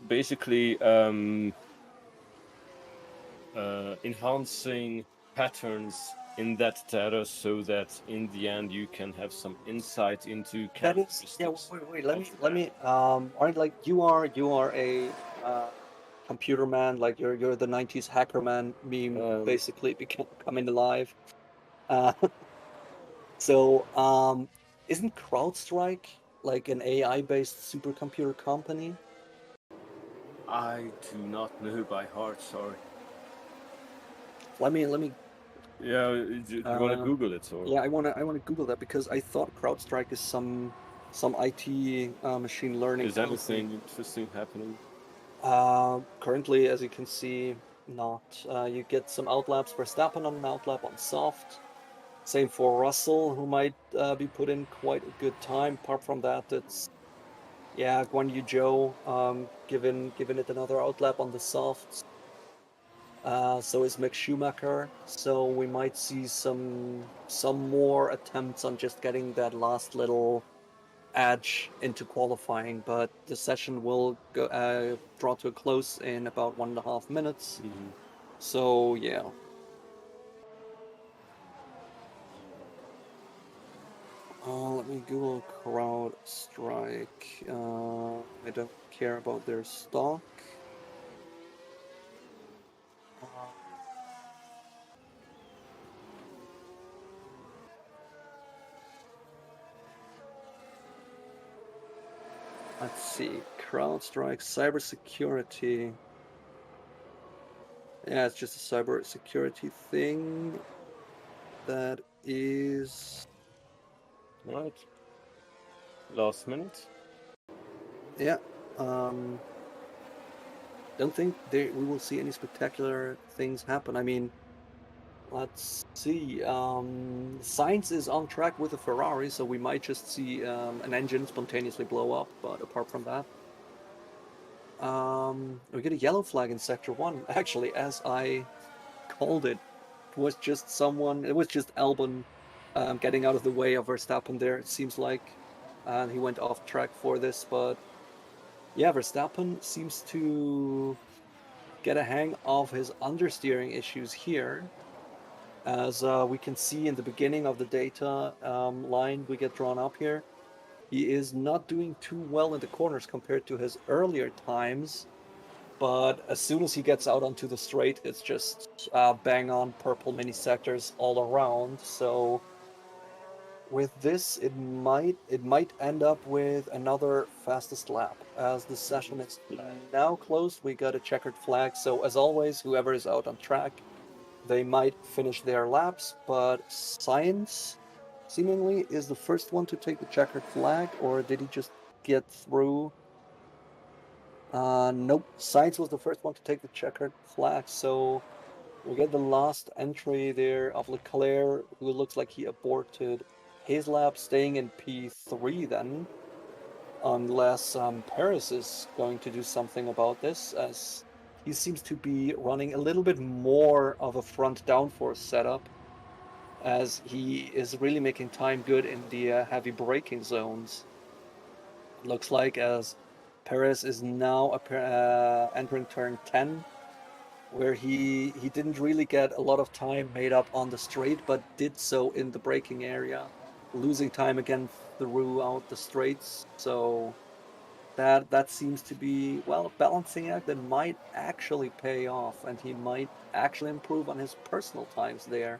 Speaker 1: Basically, enhancing patterns in that data so that in the end you can have some insight into
Speaker 2: That is, yeah.
Speaker 1: characteristics
Speaker 2: Wait.
Speaker 1: of the
Speaker 2: Let
Speaker 1: data.
Speaker 2: me. Aren't like you are a uh, computer man. Like you're the '90s hacker man meme,
Speaker 1: Um,
Speaker 2: basically becoming alive. Uh, So, isn't CrowdStrike like an AI-based supercomputer company?
Speaker 1: I do not know by heart, sorry.
Speaker 2: Let me,
Speaker 1: Yeah, do you want to
Speaker 2: uh,
Speaker 1: Google it or
Speaker 2: yeah, I wanna Google that because I thought CrowdStrike is some IT machine learning
Speaker 1: is
Speaker 2: company.
Speaker 1: anything interesting happening?
Speaker 2: Currently, as you can see, not. You get some outlaps for Verstappen on an outlap on soft. Same for Russell, who might be put in quite a good time. Apart from that, it's yeah, Guan Yu Zhou, given it another outlap on the softs. So is Mick Schumacher. So we might see some more attempts on just getting that last little edge into qualifying, but the session will go draw to a close in about 1.5 minutes.
Speaker 1: Hmm.
Speaker 2: So yeah. Let me Google CrowdStrike. I don't care about their stock. Uh, let's see. CrowdStrike cybersecurity. Yeah, it's just a cybersecurity thing that is.
Speaker 1: Right. Last minute.
Speaker 2: Yeah. Um, don't think we will see any spectacular things happen. I mean, let's see. Science is on track with a Ferrari, so we might just see an engine spontaneously blow up. But apart from that, we get a yellow flag in Sector 1. Actually, as I called it, was just someone. It was just Albon getting out of the way of Verstappen there. It seems like, and he went off track for this. But yeah, Verstappen seems to get a hang of his understeering issues here, as we can see in the beginning of the data line we get drawn up here. He is not doing too well in the corners compared to his earlier times. but as soon as he gets out onto the straight, it's just bang on purple mini sectors all around. So with this, it might end up with another fastest lap. As the session is now closed, we got a checkered flag. So as always, whoever is out on track, they might finish their laps, but Science seemingly is the first one to take the checkered flag, or did he just get through? Nope, Science was the first one to take the checkered flag, so we get the last entry there of Leclerc, who looks like he aborted his lap, staying in P3 then, unless Paris is going to do something about this, as he seems to be running a little bit more of a front downforce setup, as he is really making time good in the heavy braking zones. It looks like as Perez is now entering turn 10, where he didn't really get a lot of time made up on the straight, but did so in the braking area, losing time again throughout the straights. So that seems to be, well, a balancing act that might actually pay off, and he might actually improve on his personal times there.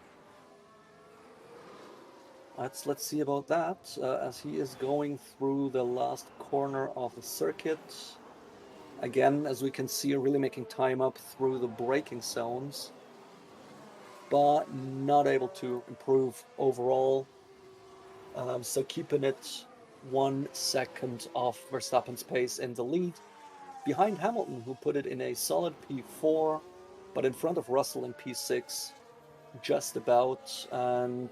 Speaker 2: Let's see about that, as he is going through the last corner of the circuit. Again, as we can see, really making time up through the braking zones, but not able to improve overall. So keeping it 1 second off Verstappen's pace in the lead, behind Hamilton, who put it in a solid P4, but in front of Russell in P6, just about, and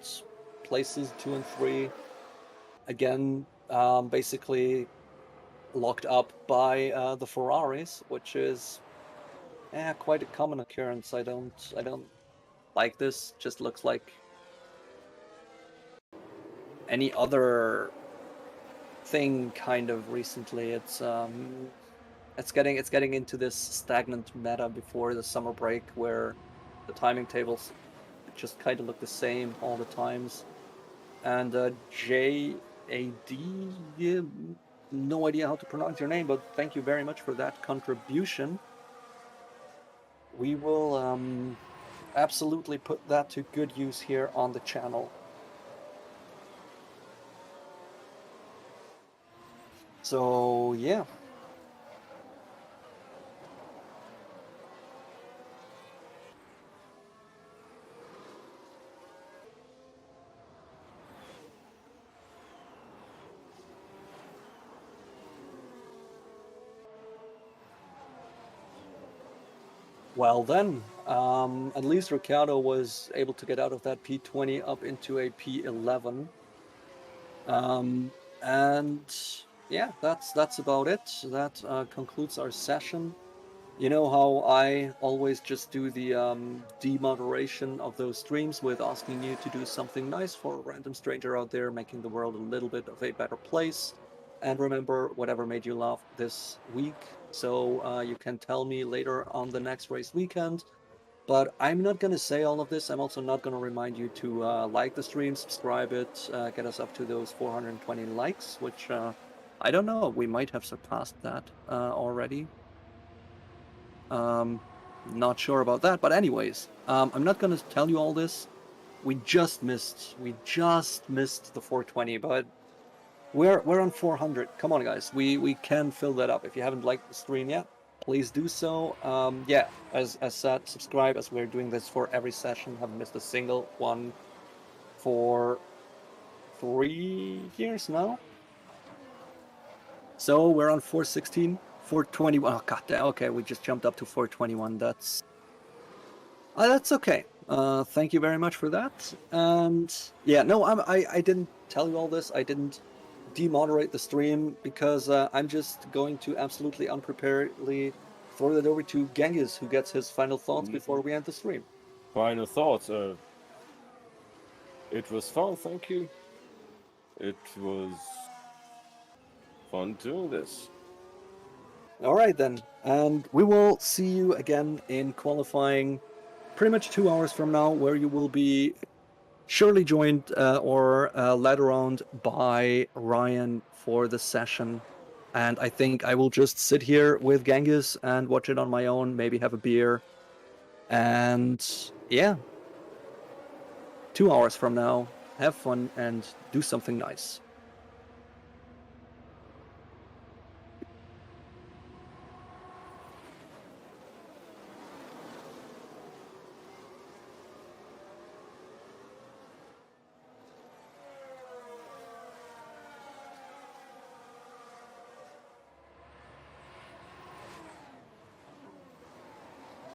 Speaker 2: places 2 and 3, again, basically locked up by the Ferraris, which is quite a common occurrence. I don't like this. Just looks like any other thing kind of recently. It's getting into this stagnant meta before the summer break, where the timing tables just kind of look the same all the times. And JAD, yeah, no idea how to pronounce your name, but thank you very much for that contribution. We will absolutely put that to good use here on the channel. So yeah. Well then, at least Ricciardo was able to get out of that P20 up into a P11. And yeah, that's about it. That concludes our session. You know how I always just do the demoderation of those streams with asking you to do something nice for a random stranger out there, making the world a little bit of a better place. And remember, whatever made you laugh this week. So you can tell me later on the next race weekend. But I'm not going to say all of this. I'm also not going to remind you to like the stream, subscribe it, get us up to those 420 likes, which I don't know. We might have surpassed that already. Not sure about that, but anyways, I'm not gonna tell you all this. We just missed the 420, but we're on 400. Come on, guys, we can fill that up. If you haven't liked the stream yet, please do so. Yeah, as said, subscribe, as we're doing this for every session. Haven't missed a single one for 3 years now. So we're on 416, 421. Oh god damn. Okay, we just jumped up to 421. That's okay. Thank you very much for that. And yeah, no, I didn't tell you all this. I didn't demoderate the stream because I'm just going to absolutely unpreparedly throw that over to Genghis, who gets his final thoughts before we end the stream.
Speaker 1: Final thoughts. It was fun, thank you. It was fun doing this.
Speaker 2: All right then, and we will see you again in qualifying pretty much 2 hours from now, where you will be surely joined or led around by Ryan for the session. And I think I will just sit here with Genghis and watch it on my own, maybe have a beer. And yeah, 2 hours from now, have fun and do something nice.